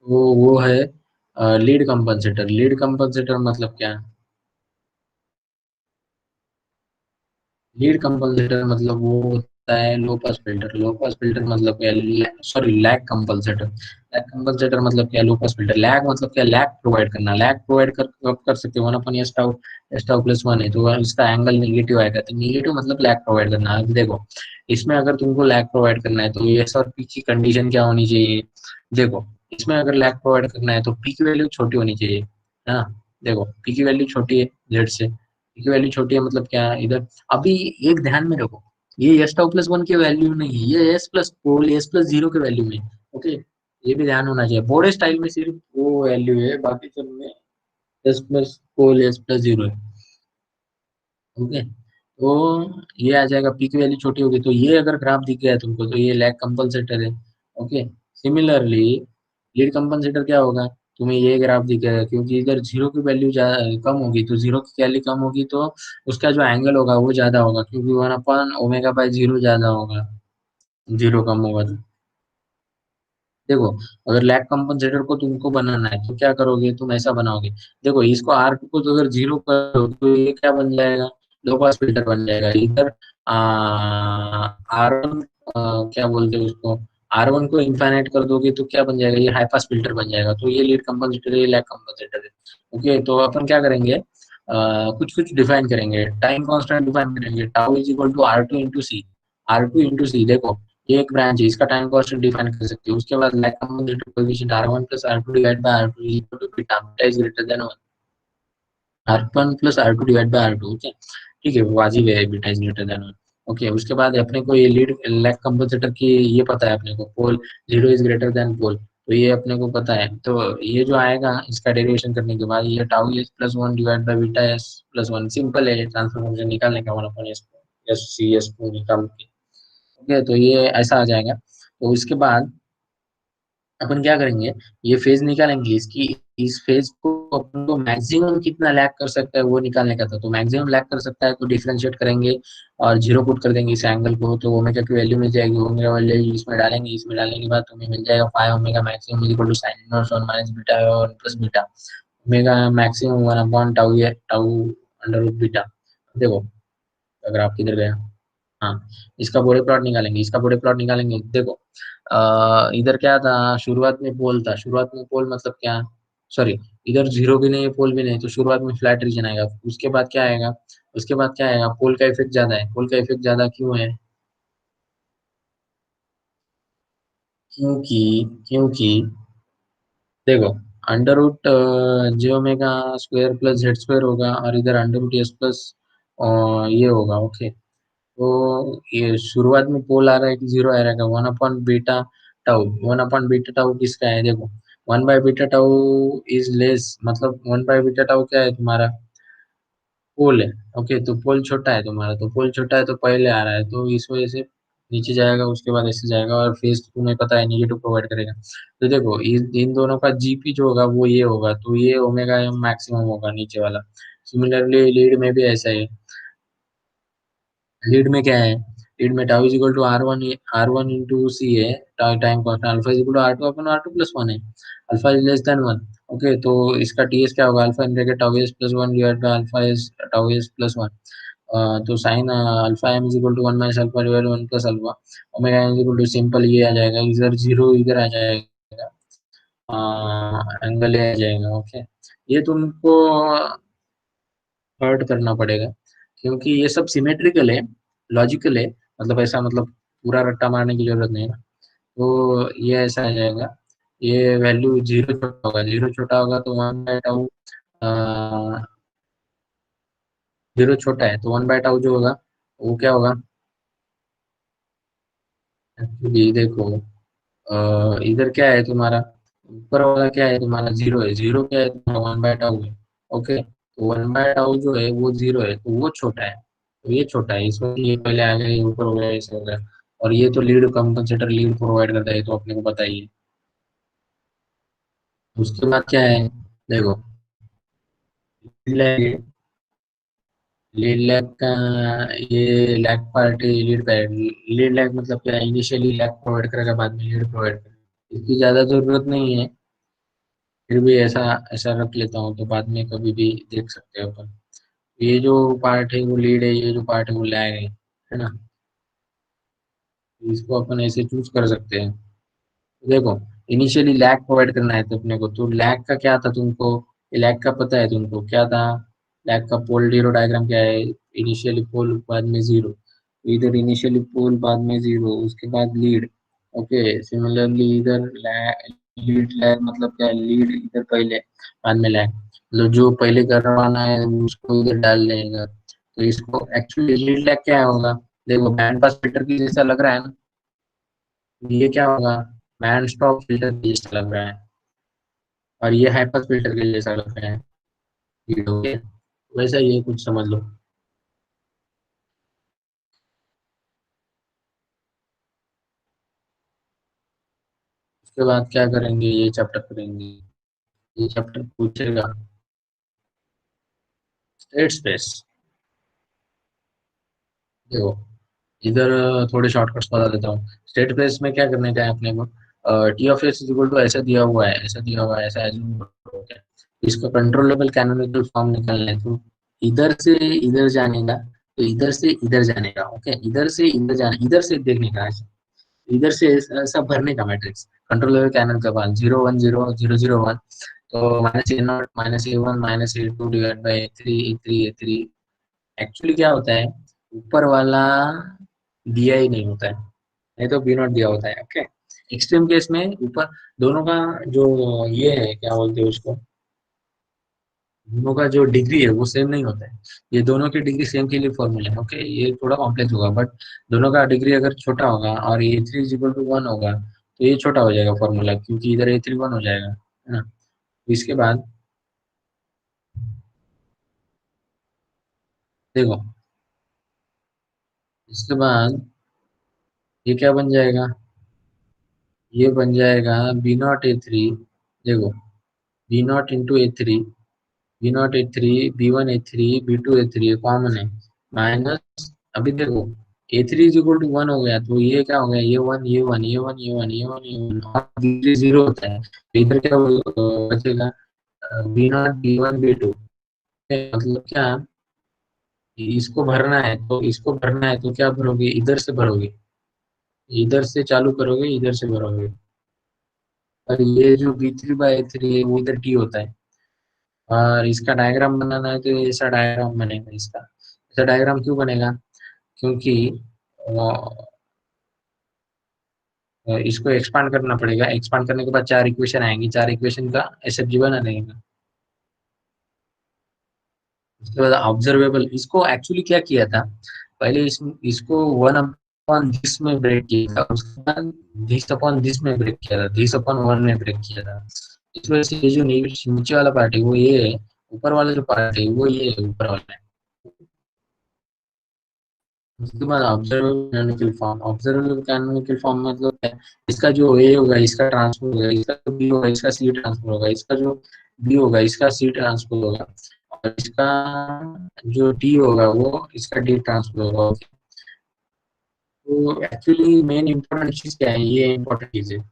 S1: वो है लीड कंपनसेटर मतलब क्या है, लीड कंपनसेटर मतलब वो होता है लो पास फिल्टर। लो पास फिल्टर मतलब क्या, sorry lag compensator. Lag compensator मतलब क्या, लो पास फिल्टर। लैग मतलब क्या, लैग प्रोवाइड करना। लैग प्रोवाइड कर कब कर सकते हो, वन अपन एस टाउ प्लस वन है तो इसका एंगल नेगेटिव आएगा, तो नेगेटिव मतलब लैग प्रोवाइड करना। अब देखो इसमें अगर तुमको लैग प्रोवाइड करना है तो एस और पी की कंडीशन क्या होनी चाहिए, देखो इसमें अगर लैग प्रोवाइड करना है तो पी की वैल्यू छोटी होनी चाहिए, है ना। देखो पी की वैल्यू छोटी है जेड से, पी की वैल्यू छोटी है मतलब क्या, इधर अभी एक ध्यान में रखो, ये एस टाउ प्लस वन की वैल्यू नहीं है, ये एस प्लस पोल एस प्लस जीरो की वैल्यू में, ओके। ये भी ध्यान होना चाहिए, बोर्ड स्टाइल में सिर्फ वो वैल्यू है, बाकी सब में एस प्लस पोल एस प्लस जीरो है, ओके। तो ये आ जाएगा, पी की वैल्यू छोटी होगी तो ये अगर ग्राफ दिख गया है तुमको तो ये लैग कंपनसेटर है, ओके। सिमिलरली लीड कंपनसेटर क्या होगा, तुम्हें ये ग्राफ दिख गया क्योंकि इधर जीरो की वैल्यू कम होगी, तो जीरो की वैल्यू कम होगी तो उसका जो एंगल होगा वो ज्यादा होगा, क्योंकि one upon omega by zero ज्यादा होगा, जीरो कम होगा तो। देखो अगर लैग कंपनसेटर को तुमको बनाना है तो क्या करोगे, तुम ऐसा बनाओगे, देखो इसको आर टू को तो अगर जीरो करो तो ये क्या बन जाएगा, लो पास फिल्टर बन जाएगा। इधर आर वन क्या बोलते हैं उसको, आर वन को इनफाइनाइट कर दोगे तो क्या बन जाएगा, ये हाई पास फिल्टर बन जाएगा। तो ये लीड कंपनसेटर है, ये लैग कंपनसेटर है, ओके। तो अपन क्या करेंगे, कुछ कुछ डिफाइन करेंगे, टाइम कांस्टेंट डिफाइन करेंगे, tau is equal to R two into C देखो ये एक ब्रांच है, इसका टाइम कांस्टेंट डिफाइन कर सकते हो। उसके बाद lag compensator coefficient R one plus R two divide by R two equal to beta, beta is greater than R1 plus R2 divide by R2, okay. ठीक है वो वाजिब है, beta is greater than one, okay. उसके बाद अपने को ये लीड लैग कंपनसेटर की ये पता है अपने को, pole zero is greater than pole, तो ये अपने को पता है। तो ये जो आएगा इसका डेरिवेशन करने के बाद ये tau S plus one divide by beta S plus one, simple है ट्रांसफर फंक्शन निकालने का, वन अपन एस सी एस को निकाल के, ओके। तो ये ऐसा आ जाएगा। तो इसके बाद अपन क्या करेंगे, ये फेज निकालेंगे इसकी, इस फेज को अपन को मैक्सिमम कितना लैग कर सकता है वो निकालने का था, तो मैक्सिमम लैग कर सकता है तो डिफरेंशिएट करेंगे और जीरो पुट कर देंगे इस एंगल को, तो ओमेगा की वैल्यू मिल जाएगी, ओमेगा वैल्यू इसमें डालेंगे, इसमें डालने के बाद तुम्हें मिल जाएगा 5 omega maximum equal to sine inverse 1 minus beta और plus beta, omega maximum 1 upon tau, ये टाउ अंडर रूट बीटा। देखो अगर आप किधर गया, हाँ, इसका बोरे प्लॉट निकालेंगे, इसका बोरे प्लॉट निकालेंगे। देखो इधर क्या था, शुरुआत में पोल था, शुरुआत में पोल मतलब क्या, सॉरी, इधर जीरो भी नहीं है पोल भी नहीं, तो शुरुआत में फ्लैट रीजन आएगा, उसके बाद क्या आएगा, उसके बाद क्या आएगा, पोल का इफेक्ट ज्यादा है, पोल का इफेक्ट ज्यादा क्यों है, क्योंकि क्योंकि देखो under root J omega square plus Z square होगा और इधर अंडर रूट एस प्लस ये होगा, ओके। तो ये शुरुआत में पोल आ रहा है कि जीरो आ रहा है, one upon beta tau, one upon beta tau किसका है, देखो one by beta tau is less, मतलब वन बाय बीटा टाउ क्या है तुम्हारा, पोल है, ओके, तो पोल छोटा है तुम्हारा, तो पोल छोटा है तो पहले आ रहा है, तो इस वजह से नीचे जाएगा, उसके बाद ऐसे जाएगा और फेस तुम्हें पता है नेगेटिव प्रोवाइड करेगा। तो देखो इन दोनों का जीपी जो होगा वो ये होगा, तो ये ओमेगा एम मैक्सिमम होगा नीचे वाला। सिमिलरली लीड में भी ऐसा है, लीड में क्या है, लीड में tau is equal to R one into C है, time constant alpha is equal to R two upon R two plus one है, alpha is less than one, okay, तो इसका टीएस क्या होगा, alpha in bracket tau S plus one divide by alpha is tau S plus one, तो sine alpha M is equal to one minus alpha divide one plus alpha, omega M is equal to simple ये आ जाएगा, इधर जीरो इधर आ जाएगा, एंगल ये आ जाएगा, ओके। ये तुमको हर्ट करना पड़ेगा क्योंकि ये सब सिमेट्रिकल है, लॉजिकल है, मतलब ऐसा मतलब पूरा रट्टा मारने की जरूरत नहीं है ना, तो ये ऐसा आ जाएगा, ये वैल्यू जीरो छोटा होगा, जीरो छोटा होगा तो वन बाय टाउ, जीरो छोटा है तो वन बाय टाउ जो होगा वो क्या होगा, एक्चुअली देखो इधर क्या है तुम्हारा, ऊपर वाला क्या है तुम्हारा, जीरो है, जीरो क्या है तुम्हारा, वन बाय टाउ है, ओके, तो वन बाय टाउ जो है वो जीरो है तो वो छोटा है, तो ये छोटा है, इसमें ये पहले आ गया, ये ऊपर हो गया, ऐसे हो गया, और ये तो लीड कंपनसेटर लीड प्रोवाइड करता है, ये तो अपने को पता ही है। उसके बाद क्या है, देखो लीड लैग का, ये लैग पार्टी लीड का है, लीड लैग मतलब क्या है, इनिशियली लैग प्रोवाइड करेगा बाद में लीड प्रोवाइड करेगा, इसकी ज्यादा जरूरत नहीं है, फिर भी ऐसा ऐसा रख लेता हूँ तो बाद में कभी भी देख सकते हो अपन, ये जो पार्ट है वो लीड है, ये जो पार्ट है वो लैग है ना, इसको अपन ऐसे चूज कर सकते हैं। देखो इनिशियली लैग प्रोवाइड करना है तो अपने को, तो लैग का क्या था तुमको, लैग का पता है तुमको क्या था, लैग का पोल जीरो डायग्राम क्या है, इनिशियली पोल बाद में जीरो, इधर इनिशियली पोल बाद में जीरो उसके बाद लीड, ओके, सिमिलरली इधर लीड लैग मतलब क्या है, लीड इधर पहले बाद में लैग, मतलब जो पहले करवाना है उसको इधर डाल देगा, तो इसको एक्चुअली लीड लैग क्या होगा, देखो बैंड पास फिल्टर की जैसा लग रहा है ना, ये क्या होगा, बैंड स्टॉप फिल्टर के जैसा लग रहा है, और ये हाई पास फिल्टर के जैसा लग रहा है, ये हो गया, वैसा ये कुछ समझ लो। उसके बाद क्या करेंगे, ये चैप्टर करेंगे, ये चैप्टर पूछेगा स्टेट स्पेस। देखो इधर थोड़े शॉर्टकट्स बता देता हूँ, स्टेट स्पेस में क्या करने का है अपने को, T of S equal to ऐसा दिया हुआ है, ऐसा दिया हुआ है, ऐसा एज्यूम होता है, इसका कंट्रोलेबल कैनोनिकल फॉर्म निकालना है, तो इधर से इधर जाने का, तो इधर से इधर जाने का, ओके, इधर से इधर जाने, इधर से देखने का, इधर से ऐसा भरने का मैट्रिक्स, कंट्रोल लेवल कैनन का मान 0 1 0 0 0 1, तो minus A not minus A one minus A two divide by A three, actually क्या होता है, ऊपर वाला दिया ही नहीं होता है, नहीं तो बी नॉट दिया होता है, ओके। एक्सट्रीम केस में ऊपर दोनों का जो ये है क्या बोलते हैं उसको, दोनों का जो डिग्री है वो सेम नहीं होता है, ये दोनों की डिग्री सेम के लिए फॉर्मूला है, ओके, ये थोड़ा कॉम्प्लेक्स होगा बट दोनों का डिग्री अगर छोटा होगा और A three is equal to one होगा तो ये छोटा हो जाएगा फॉर्मूला, क्योंकि इधर ए थ्री वन हो जाएगा, है ना, तो इसके बाद देखो, इसके बाद ये क्या बन जाएगा, ये बन जाएगा बी नॉट ए थ्री, देखो B naught into A three, B naught A three, B one A three, B two A three common है, माइनस, अभी देखो A three is equal to one हो गया, तो ये क्या हो गया, ये वन ये वन ये वन ये वन ये वन ये वन, और बी थ्री जीरो होता है, तो इधर क्या बचेगा, B not B one B two, मतलब क्या, इसको भरना है तो इसको भरना है तो क्या भरोगे, इधर से भरोगे, इधर से चालू करोगे इधर से भरोगे, और ये जो बी थ्री बाई थ्री है वो इधर टी होता है, और इसका डायग्राम बनाना है तो ऐसा डायग्राम बनेगा इसका, ऐसा डायग्राम क्यों बनेगा, क्योंकि इसको एक्सपांड करना पड़ेगा, एक्सपांड करने के बाद चार इक्वेशन आएंगी, चार इक्वेशन का एसएफजी बना देगा। उसके बाद ऑब्जर्वेबल, इसको एक्चुअली क्या किया था, पहले इसको वन अपॉन दिस में ब्रेक किया था, उसके बाद दिस अपॉन दिस में ब्रेक किया था, दिस अपॉन वन में ब्रेक किया था, इस वजह से ये जो नीचे वाला पार्ट है वो ये है, ऊपर वाला जो पार्ट है वो ये है, ऊपर वाला है। उसके बाद observable canonical form, observable canonical form मतलब क्या है? इसका जो ए होगा इसका ट्रांसफर होगा, इसका जो बी होगा इसका सी ट्रांसफर होगा, इसका जो बी होगा इसका सी ट्रांसफर होगा, और इसका जो डी होगा वो इसका डी ट्रांसफर होगा। तो एक्चुअली मेन इंपॉर्टेंट चीज क्या है, ये इंपॉर्टेंट चीज है,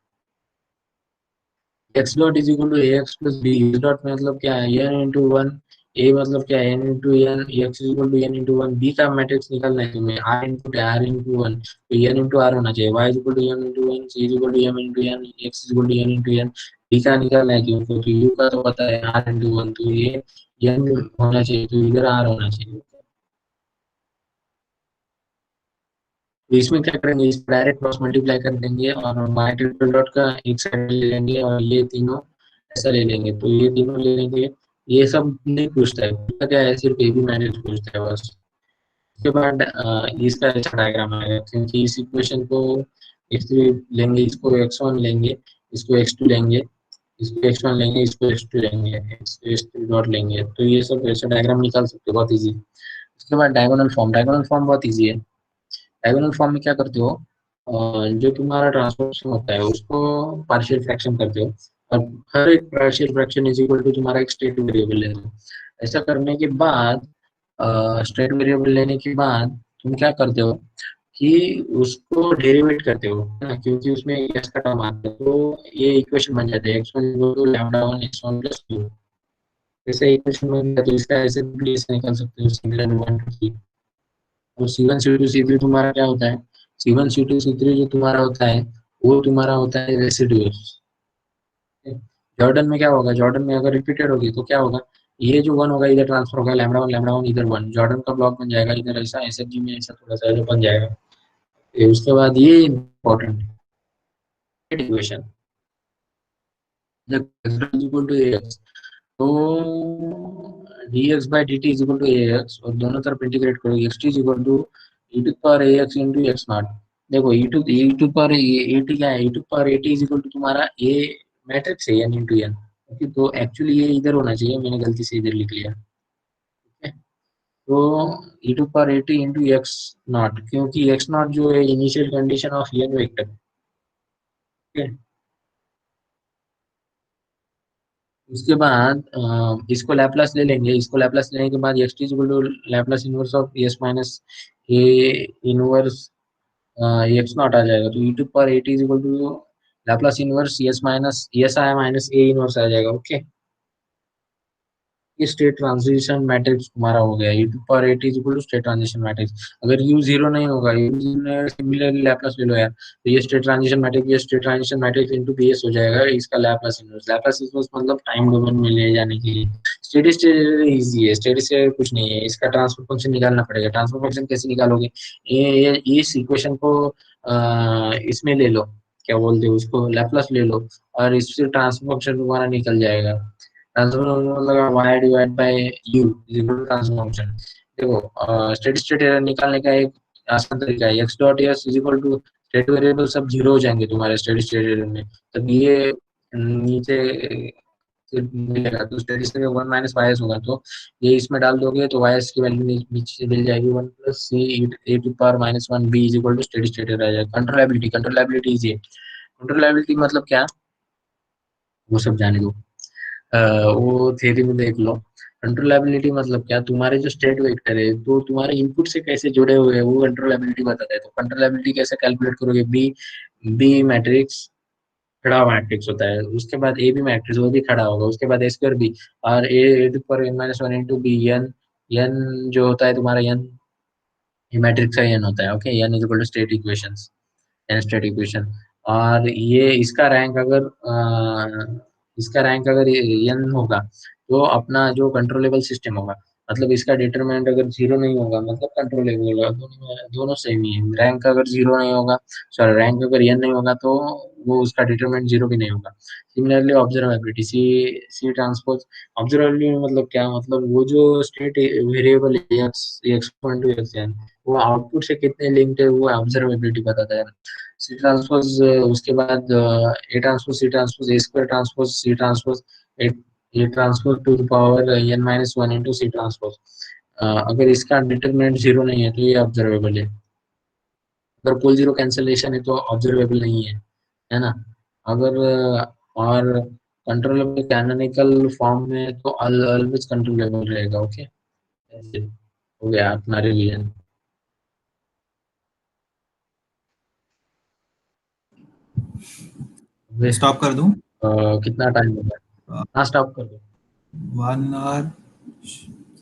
S1: X dot is equal to A X plus B, X dot मतलब क्या है, एन इंटू वन, ए मतलब क्या है, N into N, X is equal to N into one, B का मैट्रिक्स निकालना है तुम्हें, आर इंटू वन, तो एन इंटू आर होना चाहिए, Y is equal to N into N, C is equal to M into N, X is equal to N into N, B का निकालना है क्यों, क्योंकि यू का तो पता है आर इंटू वन, तो ये एन होना चाहिए, तो इधर आर होना चाहिए। तो इसमें क्या करेंगे, इस डायरेक्ट क्रॉस मल्टीप्लाई कर देंगे और माई ट्रिपल डॉट का एक साइड ले लेंगे और ये तीनों ऐसा ले लेंगे, तो ये तीनों ले लेंगे, ये सब नहीं पूछता है, पूछता क्या है, सिर्फ ए बी मैट्रिक्स पूछता है बस। उसके बाद इसका ऐसा डायग्राम आएगा, क्योंकि इस इक्वेशन को एक्स थ्री लेंगे, इसको एक्स वन लेंगे, इसको एक्स टू लेंगे, इसको एक्स वन लेंगे, इसको एक्स टू लेंगे, एक्स थ्री डॉट लेंगे, तो ये सब ऐसा डायग्राम निकाल सकते हो बहुत इजी। उसके बाद डायगोनल फॉर्म, डायगोनल फॉर्म बहुत इजी है, डायगोनल फॉर्म में क्या करते हो, जो तुम्हारा ट्रांसफॉर्मेशन होता है उसको पार्शियल फ्रैक्शन करते हो, और हर एक partial fraction is equal to तुम्हारा एक स्टेट वेरिएबल लेते हो। ऐसा करने के बाद, स्टेट वेरिएबल लेने के बाद तुम क्या करते हो कि उसको डेरिवेट करते हो, है ना, क्योंकि उसमें एक्स का टर्म आता है, तो ये इक्वेशन बन जाते हैं, X one equal to lambda one X one plus two, जैसे इक्वेशन बन जाए तो इसका ऐसे भी ऐसे निकाल सकते हो, सिमिलर वन टू थ्री, और C one C two C three तुम्हारा क्या होता है, C one C two C three जो तुम्हारा होता है वो तुम्हारा होता है रेसिड्यूल्स। जॉर्डन में क्या होगा, जॉर्डन में अगर रिपीटेड होगी तो क्या होगा, ये जो वन होगा इधर ट्रांसफर होगा, लैम्डा वन इधर वन, जॉर्डन का ब्लॉक बन जाएगा, इधर ऐसा एसएफजी में ऐसा थोड़ा सा ऐसा बन जाएगा। उसके बाद ये important equation, equal to X, तो D X by D T is equal to A X, और दोनों तरफ इंटीग्रेट करो, X T is equal to E to power A X into X naught. देखो E to power A T क्या है, E to power A T is equal to तुम्हारा ए मैट्रिक्स है एन इंटू एन, तो एक्चुअली ये इधर होना चाहिए, मैंने गलती से इधर लिख लिया, ठीक है। तो E to power A T into X naught, क्योंकि एक्स नॉट जो है initial condition of an vector, ठीक है। उसके बाद इसको लैपलास ले लेंगे, इसको लैपलास लेने के बाद X T equal to Laplace inverse of S minus A inverse X naught आ जाएगा, तो E to power A T equal to Laplace inverse S minus S I minus A inverse आ जाएगा, ओके। ये स्टेट ट्रांजिशन मैट्रिक्स तुम्हारा हो गया, E to power at is equal to state transition matrix. अगर यू जीरो नहीं होगा, यू जीरो सिमिलरली लैप्लास ले लो यार, तो ये स्टेट ट्रांजिशन मैट्रिक्स, ये state transition matrix into BS हो जाएगा, इसका लैप्लास इनवर्स, लैप्लास इनवर्स मतलब टाइम डोमेन में ले जाने के लिए। स्टेडी स्टेट इजी है, स्टेडी स्टेट कुछ नहीं है, इसका ट्रांसफर फंक्शन निकालना पड़ेगा, ट्रांसफर फंक्शन कैसे निकालोगे, इस इक्वेशन को इसमें ले लो, क्या बोलते हो उसको, लैप्लास ले लो, और इससे ट्रांसफर फंक्शन तुम्हारा निकल जाएगा, ट्रांसफर मतलब y divide by u is equal to transfer function. देखो स्टेडी स्टेट एरर निकालने का एक आसान तरीका है, x dot S is equal to state variable सब जीरो हो जाएंगे तुम्हारे स्टेडी स्टेट एरर में, तब ये नीचे मिलेगा, तो steady state one minus Y S होगा, तो ये इसमें डाल दोगे तो वाई एस की वैल्यू नीचे से मिल जाएगी, one plus C A to power minus one B is equal to steady state error आ जाएगा। कंट्रोलेबिलिटी, कंट्रोलेबिलिटी इज कंट्रोलेबिलिटी मतलब क्या, वो सब जाने दो, वो थ्योरी में देख लो। कंट्रोलेबिलिटी मतलब क्या, तुम्हारे जो स्टेट वेक्टर है तो तुम्हारे इनपुट से कैसे जुड़े हुए हैं वो कंट्रोलेबिलिटी बताता है। तो कंट्रोलेबिलिटी कैसे कैलकुलेट करोगे, बी बी मैट्रिक्स खड़ा हुआ मैट्रिक्स होता है, उसके बाद ए बी मैट्रिक्स वो भी खड़ा होगा, उसके बाद ए स्क्वायर बी, और ए टू पर N minus one into B, N N जो होता है तुम्हारा एन, ये मैट्रिक्स का एन होता है। Okay, N is equal to state equations, N state equation. और ये इसका रैंक अगर एन होगा तो अपना जो कंट्रोलेबल सिस्टम होगा, मतलब इसका डिटरमिनेंट अगर जीरो नहीं होगा मतलब कंट्रोलेबल होगा, दोनों सेम ही है। रैंक अगर जीरो नहीं होगा, सॉरी रैंक अगर एन नहीं होगा तो वो उसका डिटरमिनेंट जीरो भी नहीं होगा। Similarly observability, C C transpose. Observability मतलब क्या, मतलब वो जो state variable X X point to X N, वो आउटपुट से कितने लिंक्ड है वो ऑब्जर्वेबिलिटी बताता है। सी ट्रांसपोज, उसके बाद A transpose C transpose, A square transpose C transpose, A A transpose to the power N minus one into C transpose. अगर इसका डिटरमिनेंट जीरो नहीं है तो ये ऑब्जर्वेबल है। अगर पोल जीरो कैंसलेशन है तो ऑब्जर्वेबल नहीं है ना। अगर और कंट्रोलेबल कैनोनिकल फॉर्म में तो ऑलवेज कंट्रोलेबल रहेगा। ओके, ऐसे हो गया अपना रिवीजन।
S2: स्टॉप कर दूं?
S1: कितना टाइम हो गया? हाँ, स्टॉप कर दो।
S2: 1 आवर